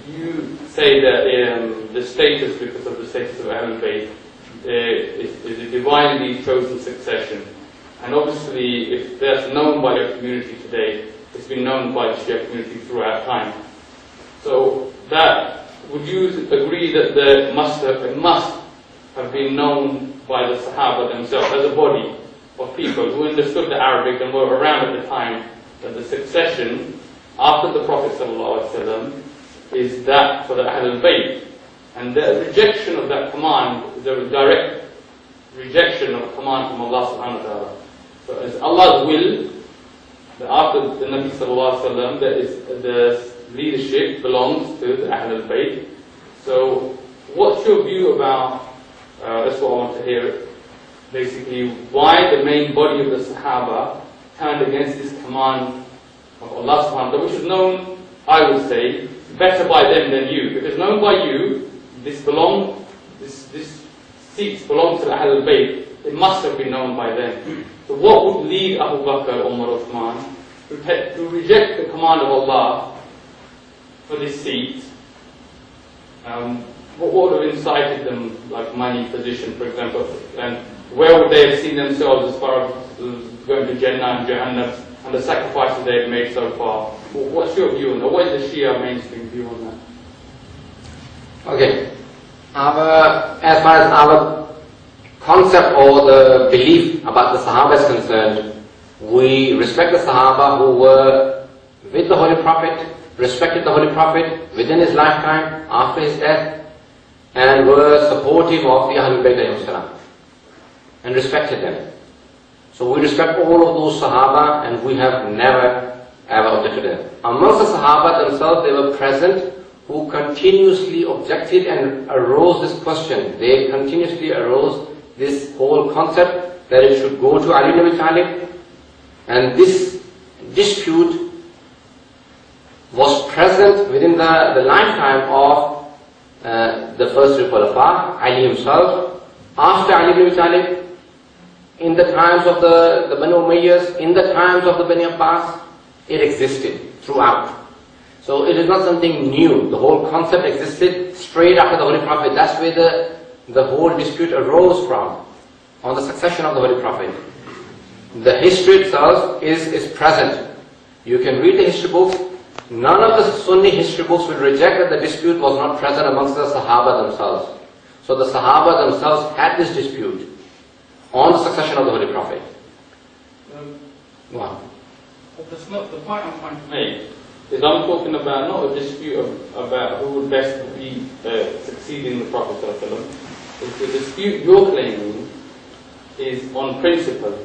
Speaker 5: you say that the status, because of the status of Ahlul Bayt, is a divinely chosen succession. And obviously, if that's known by the community today, it's been known by the Shia community throughout time. So that, would you agree that it must have been known by the Sahaba themselves as a body of people who understood the Arabic and were around at the time, that the succession after the Prophet ﷺ is that for the Ahlul Bayt, and the rejection of that command is a direct rejection of a command from Allah subhanahu wa ta'ala. So it's Allah's will that after the Nabi ﷺ, that is the leadership belongs to the Ahlul Bayt. So what's your view about, that's what I want to hear, basically why the main body of the Sahaba turned against this command of Allah subhanahu wa ta'ala, which is known, I would say, better by them than you, because known by you, this seats belong to the Ahlul Bayt. It must have been known by them. So what would lead Abu Bakr, Umar, Uthman to reject the command of Allah for this seat? What would have incited them, like money, position, for example, and where would they have seen themselves as far as going to Jannah and Jahannam and the sacrifices they have made so far? What's your view on that? What is the Shia mainstream view on that?
Speaker 1: Okay. As far as our concept or the belief about the Sahaba is concerned, we respect the Sahaba who were with the Holy Prophet, respected the Holy Prophet within his lifetime, after his death, and were supportive of the Ahlul Bayt alayhim salam, and respected them. So we respect all of those Sahaba, and we have never ever objected them. Amongst the Sahaba themselves, they were present who continuously objected and arose this question. They continuously arose this whole concept that it should go to Ali ibn Abi Talib, and this dispute was present within the lifetime of the first three Khulafa, Ali himself, after Ali ibn Abi Talib, in the times of the Banu Umayyads, in the times of the Bani Abbas. It existed throughout. So it is not something new. The whole concept existed straight after the Holy Prophet. That's where the whole dispute arose from, on the succession of the Holy Prophet. The history itself is present. You can read the history books. None of the Sunni history books will reject that the dispute was not present amongst the Sahaba themselves. So the Sahaba themselves had this dispute on the succession of the Holy Prophet. Wow.
Speaker 5: That's not the point I'm trying to make. Is I'm talking about not a dispute about who would best be succeeding the Prophet ﷺ. The dispute you're claiming is on principle,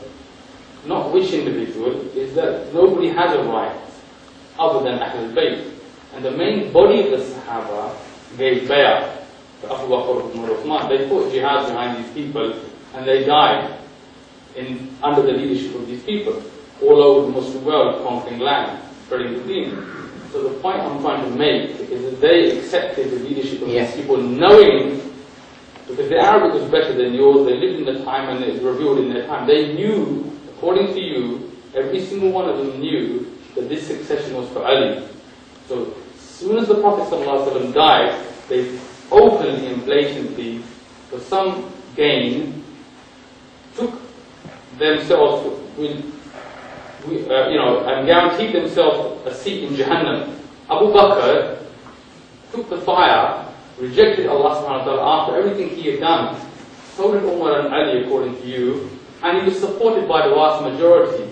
Speaker 5: not which individual, is that nobody has a right other than Ahlul Bayt. And the main body of the Sahaba gave bay'ah to Abu Bakr and Uthman. They fought jihad behind these people and they died under the leadership of these people, all over the Muslim world, conquering land, spreading the deen. So the point I'm trying to make is that they accepted the leadership of these people, knowing, because the Arabic was better than yours, they lived in the time and it was revealed in their time. They knew, according to you, every single one of them knew that this succession was for Ali. So as soon as the Prophet ﷺ died, they openly and blatantly, for some gain, took themselves and guaranteed themselves a seat in Jahannam. Abu Bakr took the fire, rejected Allah subhanahu wa ta'ala after everything he had done. So did Umar and Ali, according to you, and he was supported by the vast majority.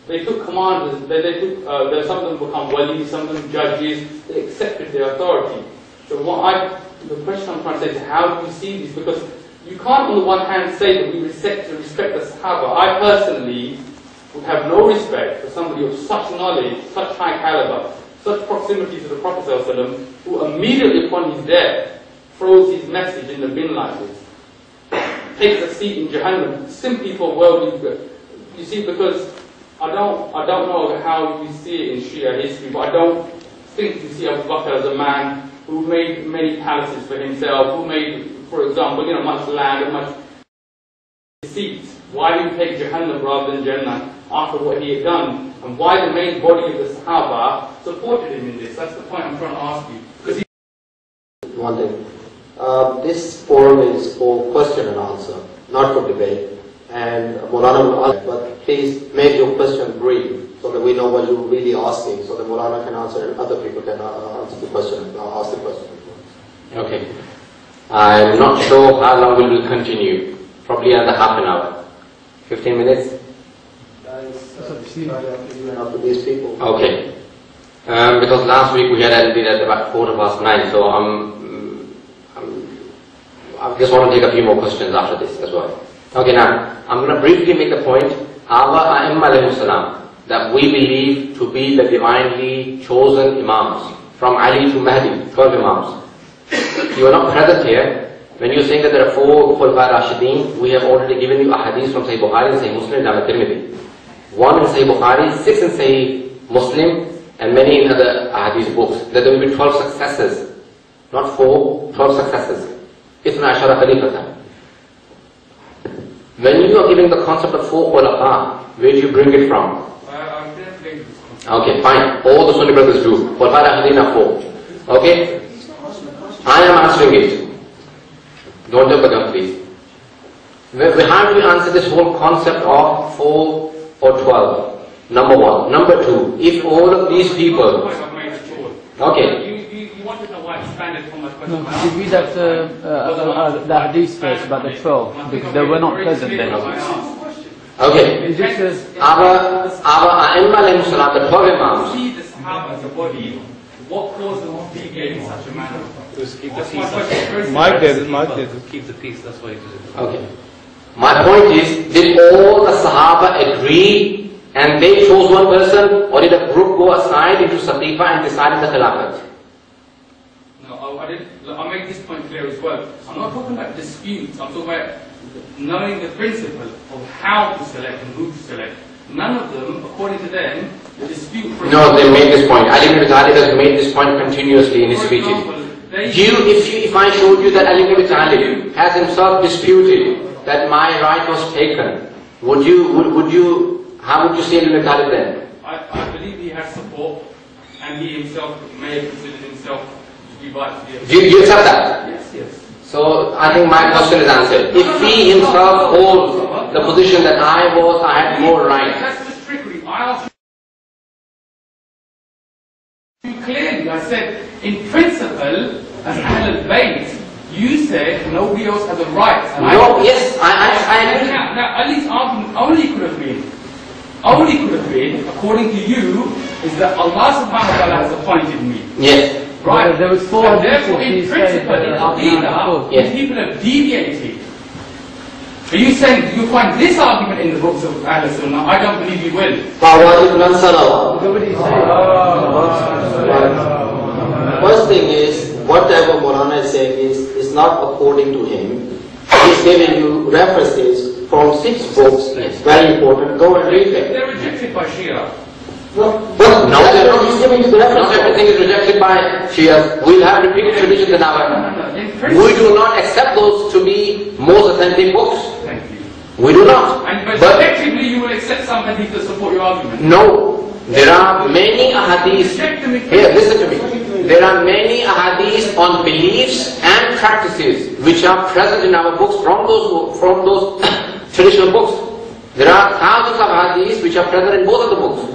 Speaker 5: They took commanders, some of them become wali, some of them judges, they accepted their authority. So the question I'm trying to say is, how do you see this? Because you can't on the one hand say that we respect the Sahaba. I personally would have no respect for somebody of such knowledge, such high caliber, such proximity to the Prophet ﷺ, who immediately upon his death throws his message in the bin like this. Takes a seat in Jahannam simply for worldly good. You see, because I don't know how you see it in Shia history, but I don't think you see Abu Bakr as a man who made many palaces for himself, who made, for example, much land and much seats. Why did he take Jahannam rather than Jannah after what he had done? And why the main body of the Sahaba supported him in this? That's the point I'm trying to ask you. Because
Speaker 6: one thing. This forum is for question and answer, not for debate. And Maulana will ask, but please make your question brief so that we know what you're really asking, so that Maulana can answer and other people can answer the question, ask the question.
Speaker 1: Okay. I'm not sure how long we will continue. Probably another half an hour. 15 minutes?
Speaker 6: Up to these people.
Speaker 1: Okay. Because last week we had ended at about 9:15, so I just want to take a few more questions after this as well. Okay, now, I'm going to briefly make the point, our A'imma alayhi salam, that we believe to be the divinely chosen Imams, from Ali to Mahdi, 12 Imams. You are not present here. When you're saying that there are 4 Khulafa Rashideen, we have already given you a hadith from Sahih Bukhari and Sahih Muslim and Tirmidhi. 1 in Sahih Bukhari, 6 in Sahih Muslim, and many in other hadith books. That there will be 12 successors, not 4, 12 successors. Ithna Ashara Khalifatan. When you are giving the concept of 4 Khulafa, where do you bring it from? Okay, fine. All the Sunni brothers do. Khulafa Rashideen are 4. Okay? I am answering it. Don't jump the gun, please. How do you answer this whole concept of 4 or 12? Number 1. Number 2, if all of these people... Okay.
Speaker 5: You want to know why I expanded from my question?
Speaker 7: No, could you read that the hadith first about the 12, because they were not present then.
Speaker 1: Okay.
Speaker 7: It just says...
Speaker 1: Our A'imma alayhi salam, the 12 Imams...
Speaker 5: See the Sahaba as a body, what caused them to deviate in such a manner?
Speaker 2: Keep the
Speaker 5: That's
Speaker 2: peace.
Speaker 5: my question.
Speaker 2: Mike did. Keep the peace. That's why he did it.
Speaker 1: Okay. My point is, did all the Sahaba agree and they chose one person, or did a group go aside into Saqifa and decided the Khilafat?
Speaker 5: No, I'll make this point clear as well. I'm not talking about disputes. I'm talking about knowing the principle of how to select and who to select. None of them, according to them, the dispute...
Speaker 1: No, they made this point. Ali ibn Abi Talib has made this point continuously in his speeches. If I showed you that Ali ibn Abi Talib has himself disputed that my right was taken, how would you see Ali ibn Abi Talib then?
Speaker 5: I believe he has support, and he himself may have considered himself to be right to
Speaker 1: Do you accept that?
Speaker 5: Yes.
Speaker 1: So I think my question is answered. If he himself holds the position that I had more right.
Speaker 5: That's just trickery. I asked you clearly. I said, in principle, as Ahlul Bayt, you said nobody else has a right.
Speaker 1: Yes, I agree.
Speaker 5: Now, Ali's argument only could have been, according to you, is that Allah subhanahu wa ta'ala has appointed me.
Speaker 1: Yes.
Speaker 5: Right.
Speaker 7: There was 4
Speaker 5: and therefore, in principle, in Aqidah,
Speaker 1: yes.
Speaker 5: people have deviated. Are you saying you find this argument in the books of Ahl Sunnah? I don't believe you will.
Speaker 6: First thing is, whatever Maulana is saying is not according to him. He's giving you references from 6 books. It's very important. Go and read them.
Speaker 5: They're rejected by Shia.
Speaker 1: No, not everything is rejected by Shia. We'll have repeated traditions in our... We do not accept those to be most authentic books.
Speaker 5: Thank you.
Speaker 1: We do not.
Speaker 5: But effectively you will accept some hadith to support your argument.
Speaker 1: No. There are many ahadith. Here, listen to me. There are many ahadith on beliefs and practices which are present in our books from those traditional books. There are thousands of ahadith which are present in both of the books.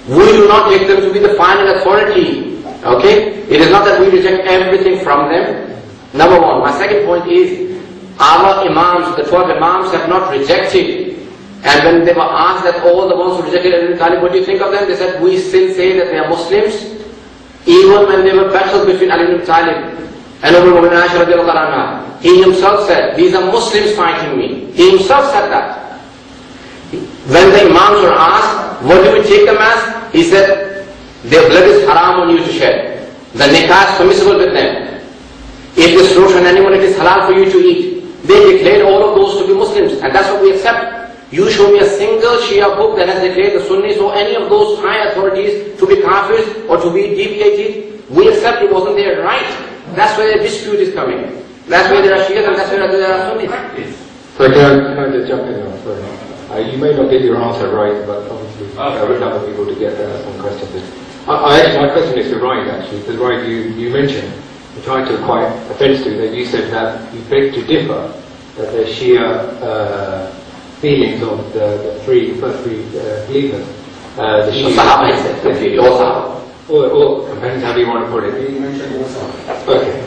Speaker 1: We do not take them to be the final authority. Okay? It is not that we reject everything from them. Number 1. My second point is, our Imams, the 12 Imams have not rejected. And when they were asked that all the ones who rejected Ali ibn Talib, what do you think of them? They said, we still say that they are Muslims. Even when there were battles between Ali ibn Talib And he himself said, these are Muslims fighting me. He himself said that. When the Imams were asked, what do we take them as? He said, their blood is haram on you to shed. The nikah is permissible with them. If they slaughter an animal, it is halal for you to eat. They declared all of those to be Muslims, and that's what we accept. You show me a single Shia book that has declared the Sunnis or any of those high authorities to be kafirs or to be deviated. We accept it wasn't their right. That's where the dispute is coming. That's where there are Shias and that's where there are Sunnis.
Speaker 8: So can I just jump in now? Sorry. You may not get your answer right, but obviously we'll have people to get some questions in. My question is to Ryan actually, because Ryan, you mentioned, you tried to quite offensively, that you said that you beg to differ, that the Shia feelings of the first three believers, the Shia, or depends how you want to put it. You mentioned also. Okay.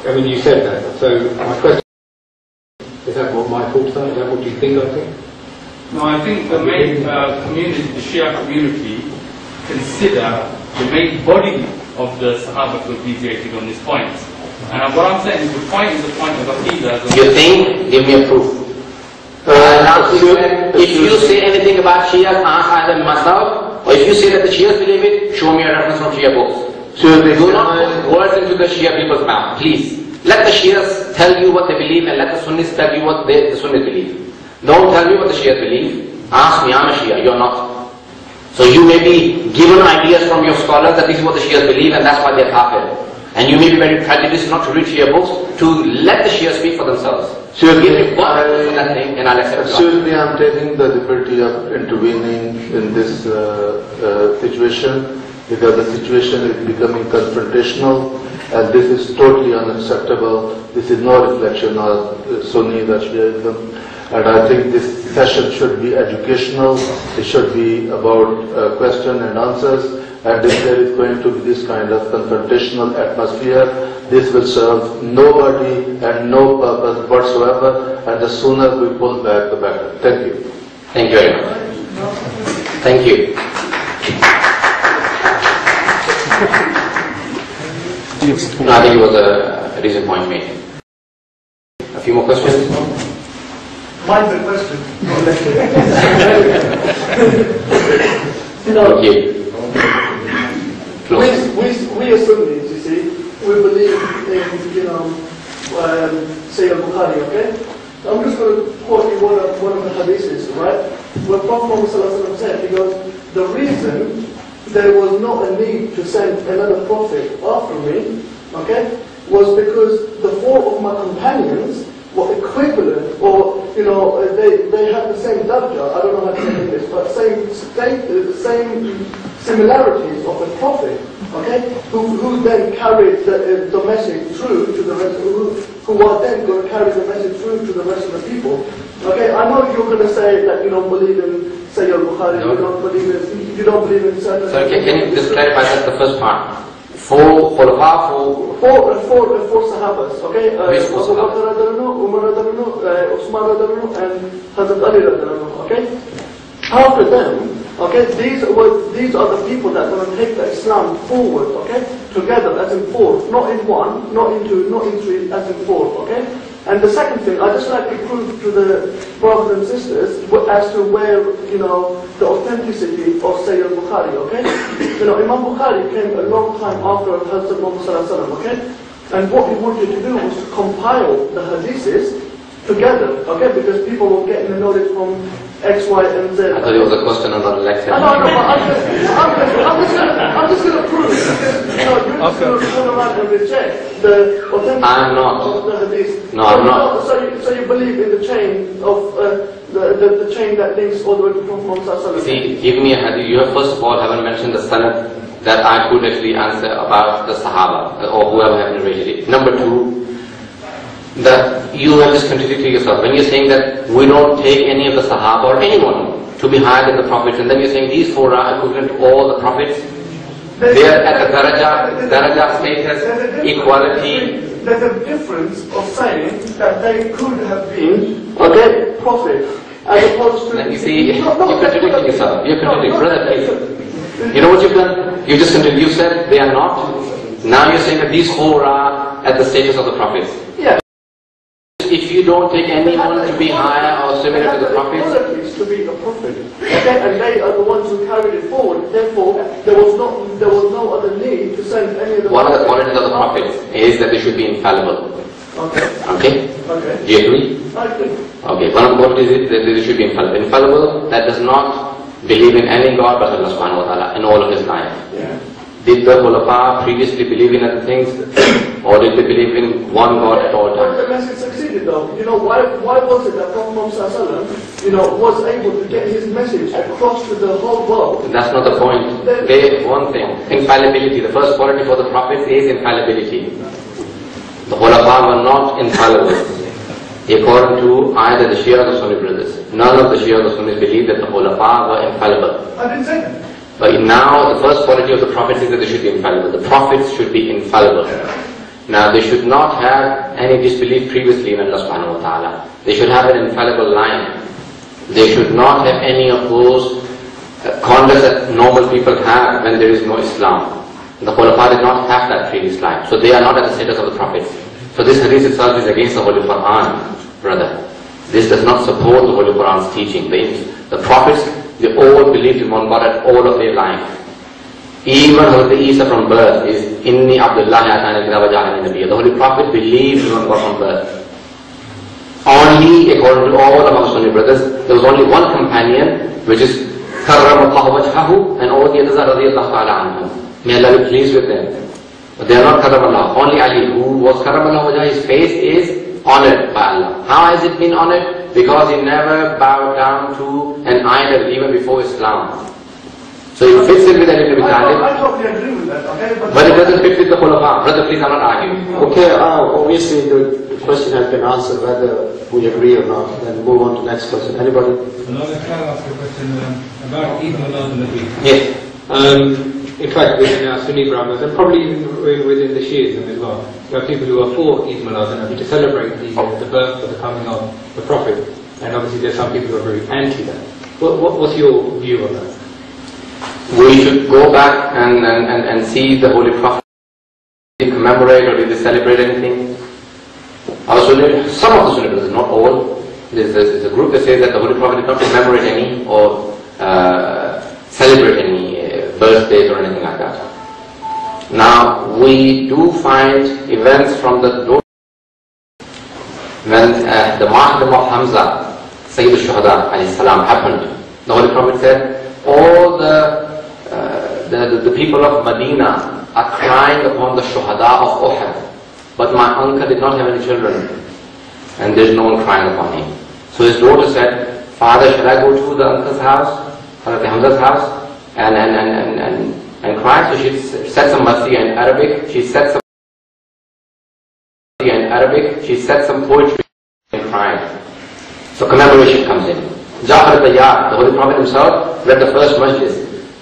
Speaker 8: I mean, you said that. So my question is that what my thoughts are? Is that what you think I think?
Speaker 5: No, I think the main community, the Shia community, consider the main body of the Sahaba to have deviated on this point. And what I'm saying is the point of Aqidah.
Speaker 1: You think? Give me a proof. If you say anything about Shia, ask either myself, or if you say that the Shias believe it, show me a reference from Shia books. So do not put words into the Shia people's mouth, please. Let the Shias tell you what they believe and let the Sunnis tell you what the Sunnis believe. Don't tell me what the Shias believe. Ask me, I'm a Shia, you're not. So you may be given ideas from your scholars that this is what the Shias believe and that's why they're kafir. And you may be very prejudiced not to read Shia books, to let the Shias speak for themselves. So give me one for that thing and I'll accept it.
Speaker 9: Surely I'm taking the liberty of intervening in this situation, because the situation is becoming confrontational and this is totally unacceptable. This is no reflection of Sunni or Shiaism. And I think this session should be educational. It should be about question and answers. And if there is going to be this kind of confrontational atmosphere, this will serve nobody and no purpose whatsoever. And the sooner we pull back, the better. Thank you.
Speaker 1: Thank you very much. Thank you. No, I think it was a recent point made. A few more questions?
Speaker 4: Mine's a question.
Speaker 1: Okay.
Speaker 4: We as Sunnis, you see, we believe in, Sayyid Bukhari, okay? I'm just going to quote you one of the hadiths, right? Where Prophet Muhammad said, because the reason there was not a need to send another prophet after me, okay, was because the four of my companions were equivalent, or they had the same darja, I don't know how to say English, but same similarities of the prophet, okay, who then carried the message through to the rest, who are then going to carry the message through to the rest of the people. Okay, I know you're going to say that you don't believe in Sayyid Bukhari, no. you don't believe in certain.
Speaker 1: So can you just clarify that the first part? Four Sahabas, okay? Abu Bakr radhiyallahu, Umar radhiyallahu, Usman radhiyallahu, and Hazrat Ali radhiyallahu, okay? After them, okay, these are the people that are going to take the Islam forward, okay? Together, as in four, not in one, not in two, not in three, as in four, okay? And the second thing, I just like to prove to the brothers and sisters as to where, the authenticity of Sayyid Bukhari, okay? Imam Bukhari came a long time after Hazrat Muhammad sallallahu alaihi wasallam, okay? And what he wanted to do was to compile the hadiths together, okay? Because people were getting the knowledge from X, Y, and Z. I thought it was a question and not a lecture.
Speaker 4: No, but I'm just going to prove it. You're just going to turn around and reject the authenticity of the hadith.
Speaker 1: No, I'm not.
Speaker 4: So you believe in the chain of the chain that links all the way to Prophet Muhammad.
Speaker 1: See, give me a hadith. You have first of all haven't mentioned the sanad that I could actually answer about the Sahaba or whoever have narrated it. Number two, that you have just contradicted yourself. When you're saying that we don't take any of the Sahaba or anyone to be higher than the Prophets, and then you're saying these four are equivalent to all the Prophets, they are at the daraja status, equality.
Speaker 4: There's a difference of saying that they could have been, okay, Prophet, as opposed to...
Speaker 1: You see, you're contradicting yourself. You're contradicting. Brother, please. You know what you've done? You just contradicted. You said they are not. Now you're saying that these four are at the status of the prophets.
Speaker 4: Yeah.
Speaker 1: If you don't take anyone to be higher or similar to the prophets,
Speaker 4: to be a prophet, okay, and they are the ones who carried it forward. Therefore, there was no other need to send any of the.
Speaker 1: one of the qualities of the prophets is that they should be infallible.
Speaker 4: Okay.
Speaker 1: Okay?
Speaker 4: Okay.
Speaker 1: Do you agree?
Speaker 4: I agree.
Speaker 1: Okay. One of the qualities is that they should be infallible. Infallible, that does not believe in any God but Allah subhanahu wa ta'ala in all of his life.
Speaker 4: Yeah.
Speaker 1: Did the Khulafa previously believe in other things, or did they believe in one God at all times?
Speaker 4: The message succeeded though. You know, why was it that Prophet Muhammad, you know, was able to get his message across to the whole world?
Speaker 1: That's not the point. One thing, infallibility. The first quality for the prophets is infallibility. The Khulafa were not infallible. According to either the Shia or the Sunni brothers. None of the Shia or the Sunnis believe that the Khulafa were infallible.
Speaker 4: I didn't say that.
Speaker 1: But now, the first quality of the prophets is that they should be infallible. The prophets should be infallible. Now, they should not have any disbelief previously in Allah subhanahu wa ta'ala. They should have an infallible line. They should not have any of those conducts that normal people have when there is no Islam. The Khulafa did not have that previous life. So they are not at the status of the prophets. So this hadith itself is against the Holy Quran, brother. This does not support the Holy Quran's teaching. The prophets, they all believed in one God at all of their life. Even Hazrat Isa from birth is Inni Abdullah Atani Kitaba Ja'alani Nabiyya. The Holy Prophet believed in one God from birth. Only according to all of our Sunni brothers, there was only one companion, which is Karram Allah Wajhahu, and all the others are radiyallahu ta'ala anhum. May Allah be pleased with them. But they are not Karram Allah. Only Ali, who was Karram Allah Wajhah, his face is honored by Allah. How has it been honored? Because he never bowed down to an idol even before Islam. So it fits in with Ali ibn Abi Talib.
Speaker 4: I totally agree with that, okay?
Speaker 1: But it doesn't fit with the Khulafa. Brother, please, I'm not arguing.
Speaker 6: Okay, obviously the question has been answered whether we agree or not. Then move on to the next question. Anybody?
Speaker 8: Can I ask a question about Eid al-Nabi?
Speaker 1: Yes.
Speaker 8: In fact, within our Sunni Brahmins, and probably even within the Shiism as well, there are people who are for Eid al-Nabi to celebrate the birth or the coming of the Prophet. And obviously there's some people who are very anti that. What's your view on that?
Speaker 1: We should go back and see the Holy Prophet. Did they commemorate or did they celebrate anything? Some of the Sunni brothers, not all. There's a group that says that the Holy Prophet did not commemorate any or celebrate any birthdays or anything like that. Now, we do find events from the when the martyrdom of Hamza, Sayyid al-Shuhada alayhi salam, happened. The Holy Prophet said, all the people of Medina are crying upon the Shuhada of Uhud, but my uncle did not have any children, and there is no one crying upon him. So his daughter said, Father, should I go to the uncle's house, Hazrat Hamza's house, and cry? So she said some masih in Arabic. She said some poetry and cried. So commemoration comes in. Ja'far al-Tayyar, the Holy Prophet himself, read the first majlis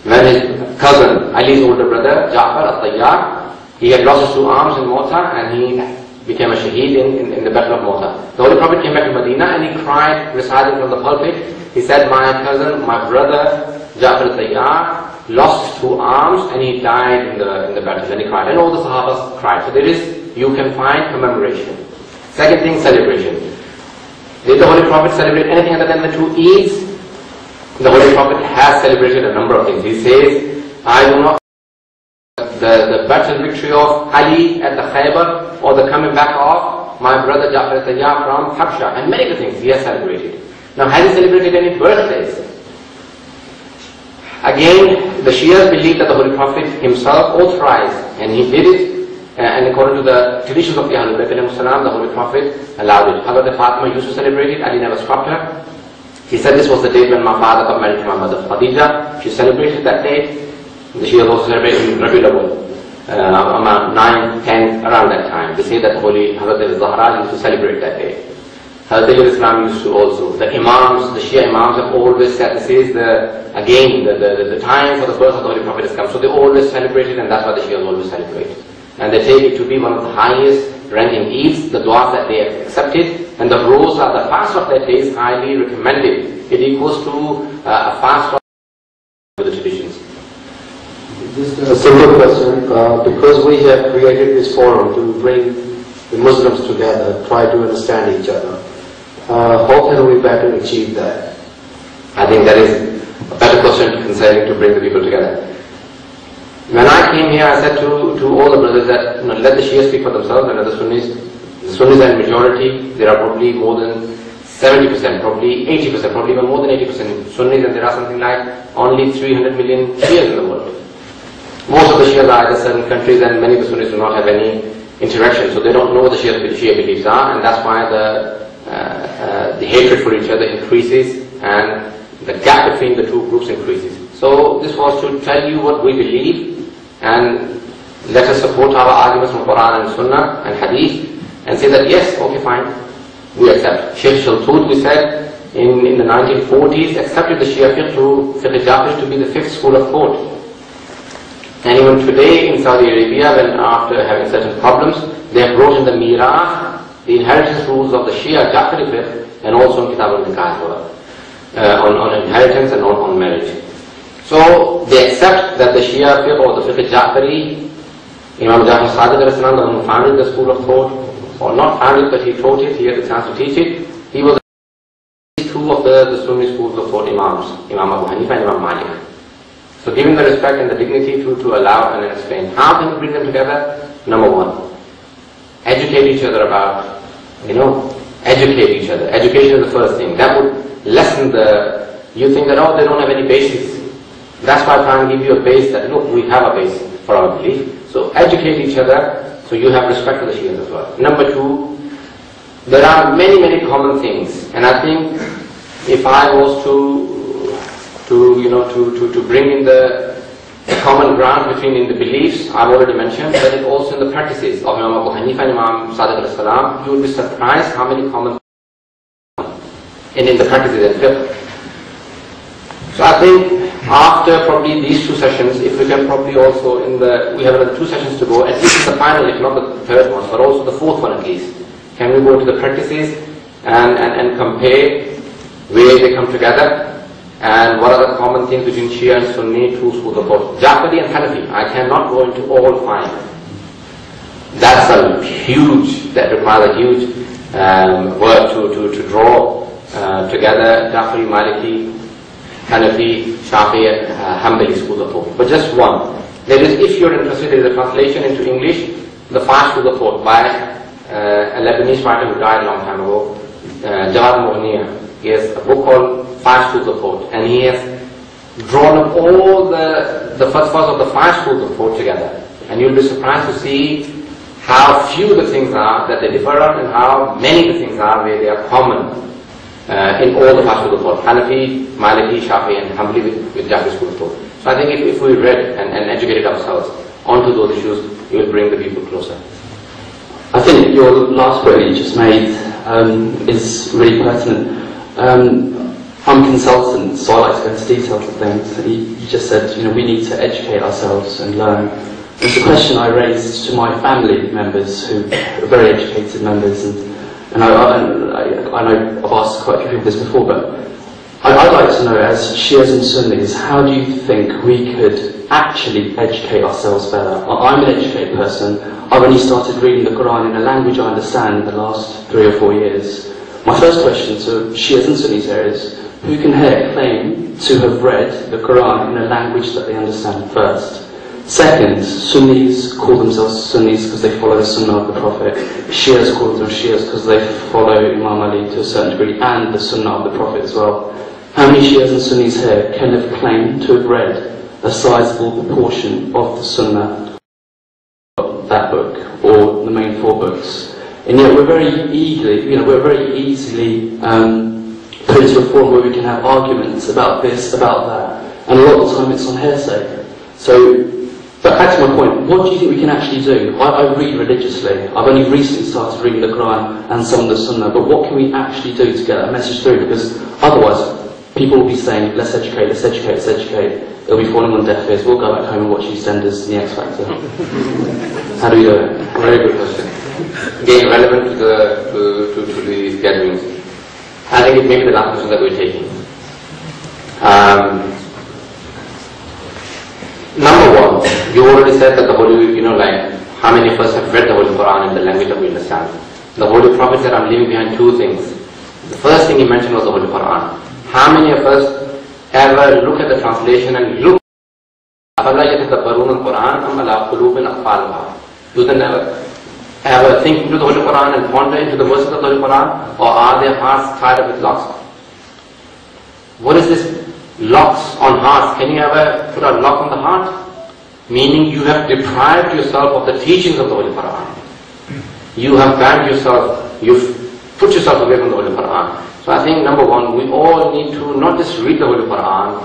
Speaker 1: when his cousin, Ali's older brother, Ja'far al-Tayyar, he had lost his two arms in Mota and he became a shaheed in the Battle of Mota. The Holy Prophet came back to Medina and he cried, reciting from the pulpit. He said, my cousin, my brother, Ja'far al-Tayyar, lost his two arms and he died in the battle, and he cried. And all the Sahabas cried. So you can find commemoration. Second thing, celebration. Did the Holy Prophet celebrate anything other than the two Eids? The Holy Prophet has celebrated a number of things. He says, I do not the battle victory of Ali at the Khaybar, or the coming back of my brother Ja'far al-Tayyar from Habsha, and many other things he has celebrated. Now, has he celebrated any birthdays? Again, the Shias believe that the Holy Prophet himself authorized, and he did it, and according to the traditions of the Ahlul Bayt alayhi salam, the Holy Prophet allowed it. Hazrat Fatima used to celebrate it, Ali never stopped her. He said this was the date when my father got married to my mother Khadija. She celebrated that date. The Shias also celebrated in Rabiul Awwal, around 9, 10, around that time. They say that Holy Hazrat al-Zahra used to celebrate that day. Hazrat al-Islam used to also. The Imams, the Shia Imams have always said, this is the time for the birth of the Holy Prophet has come. So they always celebrate it, and that's why the Shias always celebrate it. And they take it to be one of the highest ranking Eids, the du'as that they have accepted, and the roza, the fast of that day is highly recommended. It equals to a fast of the traditions.
Speaker 6: Just a simple question, because we have created this forum to bring the Muslims together, try to understand each other. How can we better achieve that?
Speaker 1: I think that is a better question concerning to bring the people together. When I came here, I said to all the brothers that let the Shias speak for themselves and let the Sunnis. The Sunnis are in majority. There are probably more than 70%, probably 80%, probably even more than 80% Sunnis, and there are something like only 300 million Shias in the world. Most of the Shias are either certain countries, and many of the Sunnis do not have any interaction, so they don't know what the Shia beliefs are, and that's why the hatred for each other increases and the gap between the two groups increases. So this was to tell you what we believe, and let us support our arguments from Quran and Sunnah and Hadith, and say that yes, okay, fine, we accept. Sheikh Shaltut, we said, in the 1940s, accepted the Shia fiqh Jafri to be the fifth school of thought. And even today in Saudi Arabia, when after having certain problems, they have brought in the Mirah, the inheritance rules of the Shia Jafri fiqh, and also in Kitab al-Nikah on inheritance and on marriage. So they accept that the Shia fiqh or the fiqh Jafri, Imam Jafar Sadiq al-Islam, who founded the school of thought, or not founded, but he taught it, he had the chance to teach it. He was two of the Sunni schools of thought Imams, Imam Abu Hanifa and Imam Malik. So giving the respect and the dignity to allow and explain. How can we bring them together? Number one, educate each other about, educate each other. Education is the first thing. That would lessen you think that, oh, they don't have any basis. That's why I try and give you a base that, look, we have a base for our belief. So educate each other, so you have respect for the Shias as well. Number two, there are many, many common things, and I think if I was to bring in the common ground between the beliefs, I've already mentioned, but it also in the practices of Imam Abu Hanifa and Imam Sadiq al-Salam, you will be surprised how many common in the practices and fiqh. So I think after probably these two sessions, if we can probably also we have another 2 sessions to go, at least in the final, if not the third one, but also the 4th one at least. Can we go to the practices and compare where they come together and what are the common things between Shia and Sunni, two schools of thought. Jafari and Hanafi, I cannot go into all 5. That requires a huge work to draw together Jafari, Maliki, Hanafi, Shafi, Hanbali schools of thought. But just one. There is, if you're interested, there is a translation into English, the 5 schools of thought by a Lebanese writer who died a long time ago, Jawad Mughniya. He has a book called 5 Schools of Thought, and he has drawn up all the fatwas of the 5 schools of thought together. And you'll be surprised to see how few the things are that they differ on, and how many the things are where they are common in all the 5 schools of thought. Hanafi, Maliki, Shafi, and Hanbali with Jafri school of thought. So I think if we read and educated ourselves onto those issues, it will bring the people closer.
Speaker 10: I think your last point you just made is really pertinent. I'm a consultant, so I like to go into details of things. You just said, we need to educate ourselves and learn. It's a question I raised to my family members, who are very educated members, and I know I've asked quite a few people this before, but I'd like to know, as Shias and Sunnis, how do you think we could actually educate ourselves better? I'm an educated person. I've only started reading the Quran in a language I understand in the last 3 or 4 years. My first question to Shias and Sunnis here is, who can here claim to have read the Quran in a language that they understand first? Second, Sunnis call themselves Sunnis because they follow the Sunnah of the Prophet. Shias call themselves Shias because they follow Imam Ali to a certain degree and the Sunnah of the Prophet as well. How many Shias and Sunnis here can have claimed to have read a sizable proportion of the Sunnah of that book, or the main 4 books? And yet we're very easily put into a form where we can have arguments about this, about that, and a lot of the time it's on hearsay. But back to my point, what do you think we can actually do? I read religiously. I've only recently started reading the Quran and some of the Sunnah, but what can we actually do to get that message through? Because otherwise, people will be saying, let's educate, let's educate, let's educate. It'll be falling on deaf ears. We'll go back home and watch EastEnders and the X Factor. How do we do it?
Speaker 1: Very good question. Again, relevant to these gatherings. I think it may be the last question that we're taking. Number one, you already said that the holy, How many of us have read the Holy Quran in the language that we understand? The Holy Prophet said, I'm leaving behind two things. The first thing he mentioned was the Holy Quran. How many of us ever look at the translation and look do they never ever think into the Holy Quran and ponder into the verses of the Holy Quran, or are their hearts tied up with locks? What is this locks on hearts? Can you ever put a lock on the heart? Meaning you have deprived yourself of the teachings of the Holy Quran. You have banned yourself, you've put yourself away from the Holy Quran. So I think number one, we all need to not just read the Holy Quran,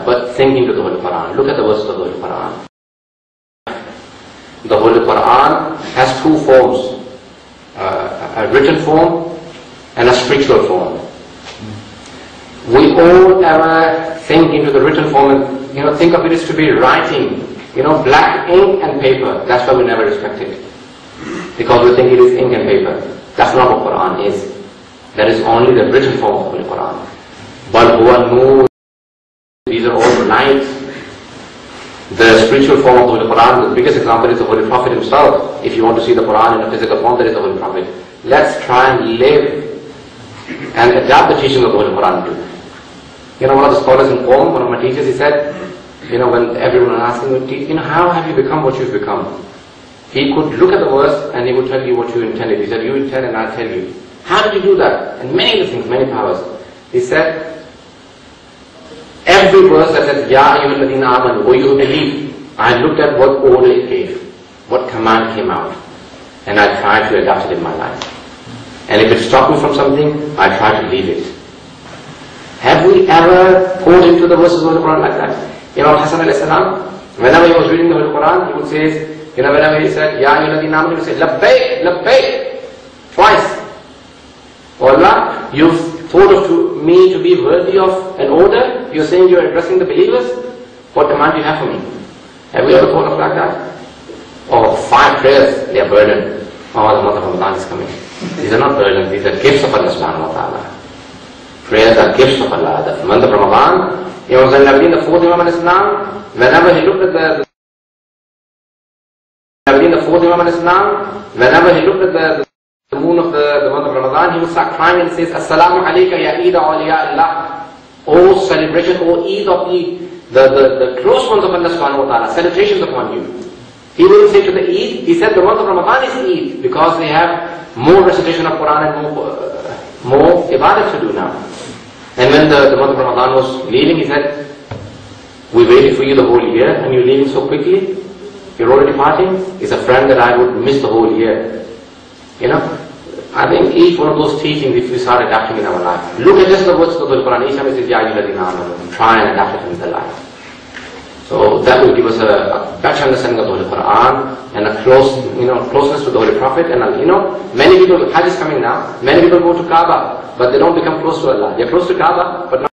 Speaker 1: but think into the Holy Quran. Look at the verses of the Holy Quran. The Holy Quran has two forms, a written form and a spiritual form. We all ever think into the written form and think of it as to be writing, black ink and paper. That's why we never respect it, because we think it is ink and paper. That's not what Quran is. That is only the written form of the Holy Quran. Bal huwa nur. These are all lights. The spiritual form of the Holy Quran, the biggest example is the Holy Prophet himself. If you want to see the Quran in a physical form, that is the Holy Prophet. Let's try and live and adapt the teaching of the Holy Quran to. One of the scholars in Qom, one of my teachers, he said, when everyone asked him, how have you become what you've become? He could look at the verse and he would tell you what you intended. He said, you intend and I'll tell you. How did you do that? And many other things, many powers. He said, every verse that says, Ya ayyuhalladhina amanu, or you believe, I looked at what order it gave, what command came out, and I tried to adapt it in my life. And if it stopped me from something, I tried to leave it. Have we ever poured into the verses of the Quran like that? Imam Hassan alayhi salam, whenever he was reading the Holy Quran, he would say, whenever he said, Ya ayyuhalladhina amanu, he would say, Labbaik, Labbaik, twice. Oh Allah, you've thought of me to be worthy of an order. You're saying you're addressing the believers. What command do you have for me? Have we ever thought of like that? Oh, 5 prayers, they are burdened. Oh, the month of Ramadan is coming. These are not burdens, these are gifts of Allah subhanahu wa ta'ala. Prayers are gifts of Allah. The month of Ramadan, Imam Zainabin, the 4th Imam al-Islam, whenever he looked at the moon of the month of Ramadan, he would start crying and says, Assalamu alayka ya Eid awliya Allah. O celebration, O Eid of the close ones of Allah subhanahu wa ta'ala, celebrations upon you. He wouldn't say to the Eid, he said the month of Ramadan is Eid, because they have more recitation of Quran and more ibadah to do now. And when the month of Ramadan was leaving, he said, we waited for you the whole year and you're leaving so quickly. You're already departing. It's a friend that I would miss the whole year. I think each one of those teachings, if we start adapting in our life, look at just the words of the Quran. Each time it says, Ya ayyuhalladhina amanu, try and adapt it in the life. So that will give us a better understanding of the Holy Quran and a closeness to the Holy Prophet. And many people, Hajj is coming now, many people go to Kaaba, but they don't become close to Allah. They're close to Kaaba, but not.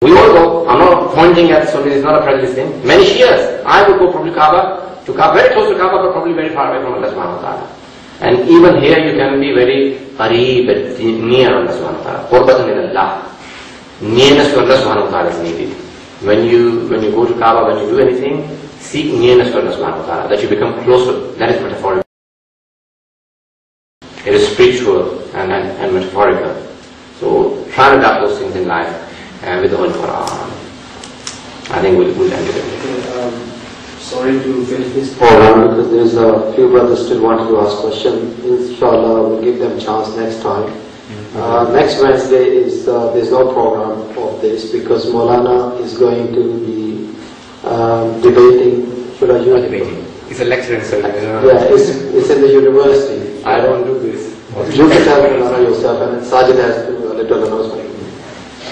Speaker 1: We all go. I'm not pointing at Sunni, it's not a prejudice thing. Many Shias, I would go probably to Kaaba, very close to Kaaba, but probably very far away from Allah subhanahu wa ta'ala. And even here you can be very qareeb, near Allah subhanahu wa ta'ala. Qurbatan min Allah. Nearness to Allah subhanahu wa ta'ala is needed. When you go to Kaaba, when you do anything, seek nearness to Allah subhanahu wa ta'ala, that you become closer. That is metaphorical. It is spiritual and metaphorical. So try to adapt those things in life with the Holy Quran. I think we'll end it.
Speaker 6: Sorry to finish this program because there's a few brothers still wanting to ask questions. Inshallah, we'll give them a chance next time. Next Wednesday there's no program of this because Maulana is going to be debating. Should I use
Speaker 1: not debating? It's a lecturing subject.
Speaker 6: Yeah, it's in the university.
Speaker 1: I don't do this.
Speaker 6: You can tell Maulana yourself, and Sajid has to do a little announcement.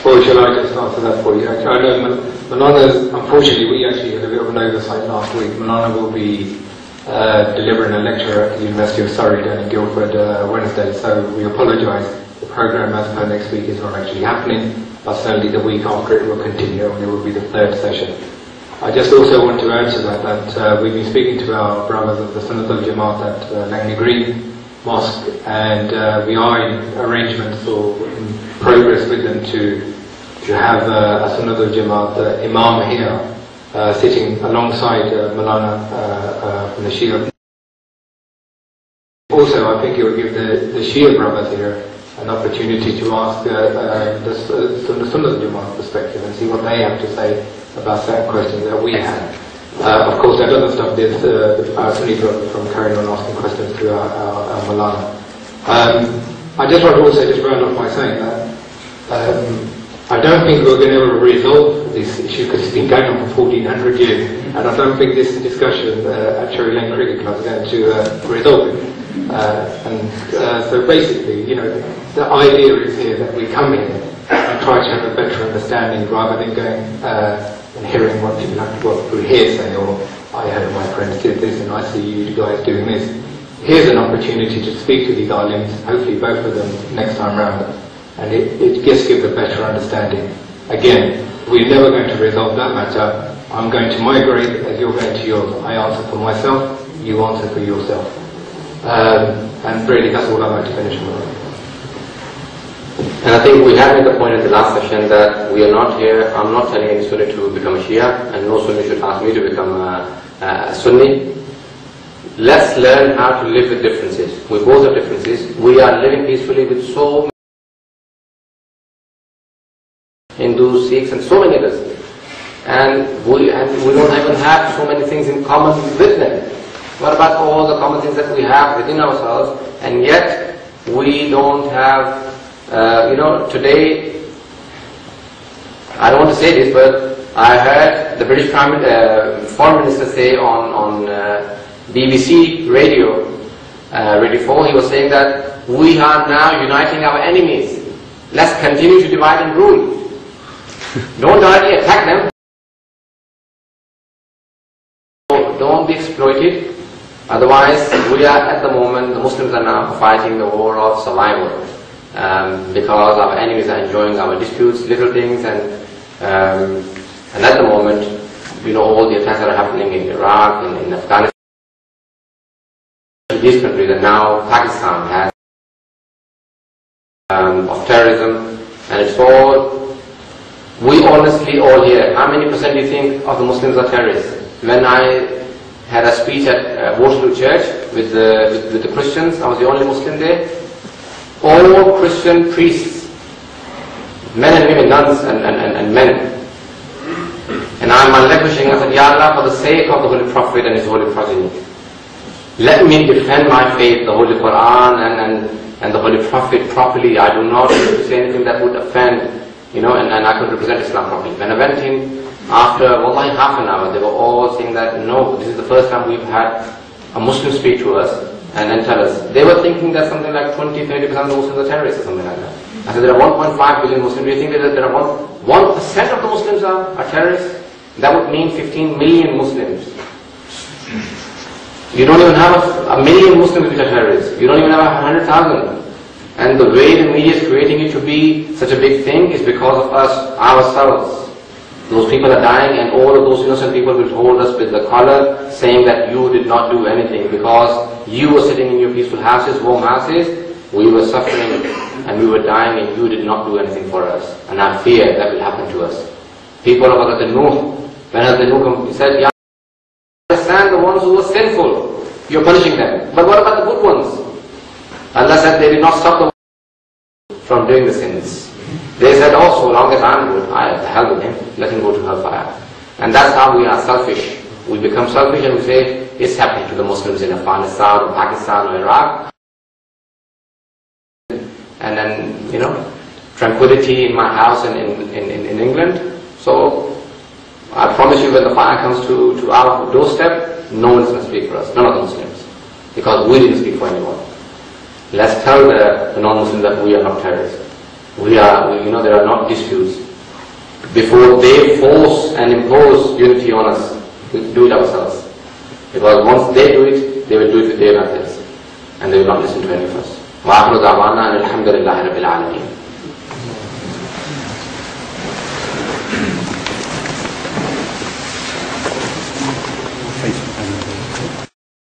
Speaker 8: Or shall I just answer that for you? I know Maulana, unfortunately, we actually had a bit of an oversight last week. Maulana will be delivering a lecture at the University of Surrey down in Guildford Wednesday, so we apologise. The programme as per next week is not actually happening, but certainly the week after it will continue and it will be the 3rd session. I just also want to add to that we've been speaking to our brothers of the Sunni Jamaat at Langley Green Mosque, and we are in arrangements or in progress with them to have a Sunni Jamaat imam here sitting alongside Maulana from the Shia. Also, I think you'll give the Shia brothers here an opportunity to ask the Sunni Jamaat perspective and see what they have to say about certain questions that we had. Of course, that doesn't stop this Sunni brother from carrying on asking questions to our Maulana. I just want to also just round off by saying that I don't think we're going to ever resolve this issue because it's been going on for 1400 years, and I don't think this discussion at Cherry Lane Cricket Club is going to resolve it. So basically, you know, the idea is here that we come here and try to have a better understanding rather than going and hearing what people have to through hearsay, or I heard my friends did this and I see you guys doing this. Here's an opportunity to speak to these aliens, hopefully both of them next time round, and it just gives a better understanding. Again, we're never going to resolve that matter. I'm going to my grave as you're going to yours. I answer for myself, you answer for yourself. And really that's all I'm going to finish with.
Speaker 1: And I think we have made the point in the last session that we are not here, I'm not telling any Sunni to become a Shia, and no Sunni should ask me to become a Sunni. Let's learn how to live with differences. We both have differences. We are living peacefully with so many Hindus, Sikhs and so many others. And we don't even have so many things in common with them. What about all the common things that we have within ourselves, and yet we don't have, today, I don't want to say this, but I heard the British Foreign Minister say on BBC Radio, Radio 4, he was saying that we are now uniting our enemies. Let's continue to divide and rule. Don't directly attack them. Don't be exploited. Otherwise, we are at the moment, the Muslims are now fighting the war of survival because our enemies are enjoying our disputes, little things, and at the moment, you know, all the attacks that are happening in Iraq, in Afghanistan, these countries, and now Pakistan has of terrorism, and it's all, we honestly all here, how many percent do you think of the Muslims are terrorists? When I had a speech at Waterloo Church with the Christians, I was the only Muslim there. All Christian priests, men and women, nuns and men. And I'm languishing, I said, Ya Allah, for the sake of the Holy Prophet and his holy progeny, let me defend my faith, the Holy Quran and the Holy Prophet properly. I do not say anything that would offend, you know, and I could represent Islam properly. When I went in, after wallahi half an hour, they were all saying that, no, this is the first time we've had a Muslim speak to us and tell us. They were thinking that something like 20-30% of the Muslims are terrorists or something like that. I said, there are 1.5 billion Muslims. Do you think that there are 1% of the Muslims are terrorists? That would mean 15 million Muslims. You don't even have a million Muslims which are terrorists. You don't even have 100,000. And the way the media is creating it to be such a big thing is because of us, ourselves. Those people are dying, and all of those innocent people will hold us with the collar, saying that you did not do anything because you were sitting in your peaceful houses, warm houses, we were suffering and we were dying and you did not do anything for us. And I fear that will happen to us. People of Hazrat Nuh, when Hazrat Nuh said, Ya, understand the ones who were sinful, you're punishing them. But what about the good ones? Allah said they did not stop the ones from doing the sins. They said, oh, so long as I'm good, I have the hell with him, let him go to hellfire. And that's how we are selfish. We become selfish and we say, it's happening to the Muslims in Afghanistan or Pakistan or Iraq. And then, you know, tranquility in my house and in England. So, I promise you when the fire comes to our doorstep, no one's going to speak for us, none of the Muslims. Because we didn't speak for anyone. Let's tell the non-Muslims that we are not terrorists. You know, there are not disputes. Before they force and impose unity on us, we do it ourselves. Because once they do it, they will do it with their methods. And they will not listen to any of us. وآخر دعوانا أن الحمد لله رب العالمين.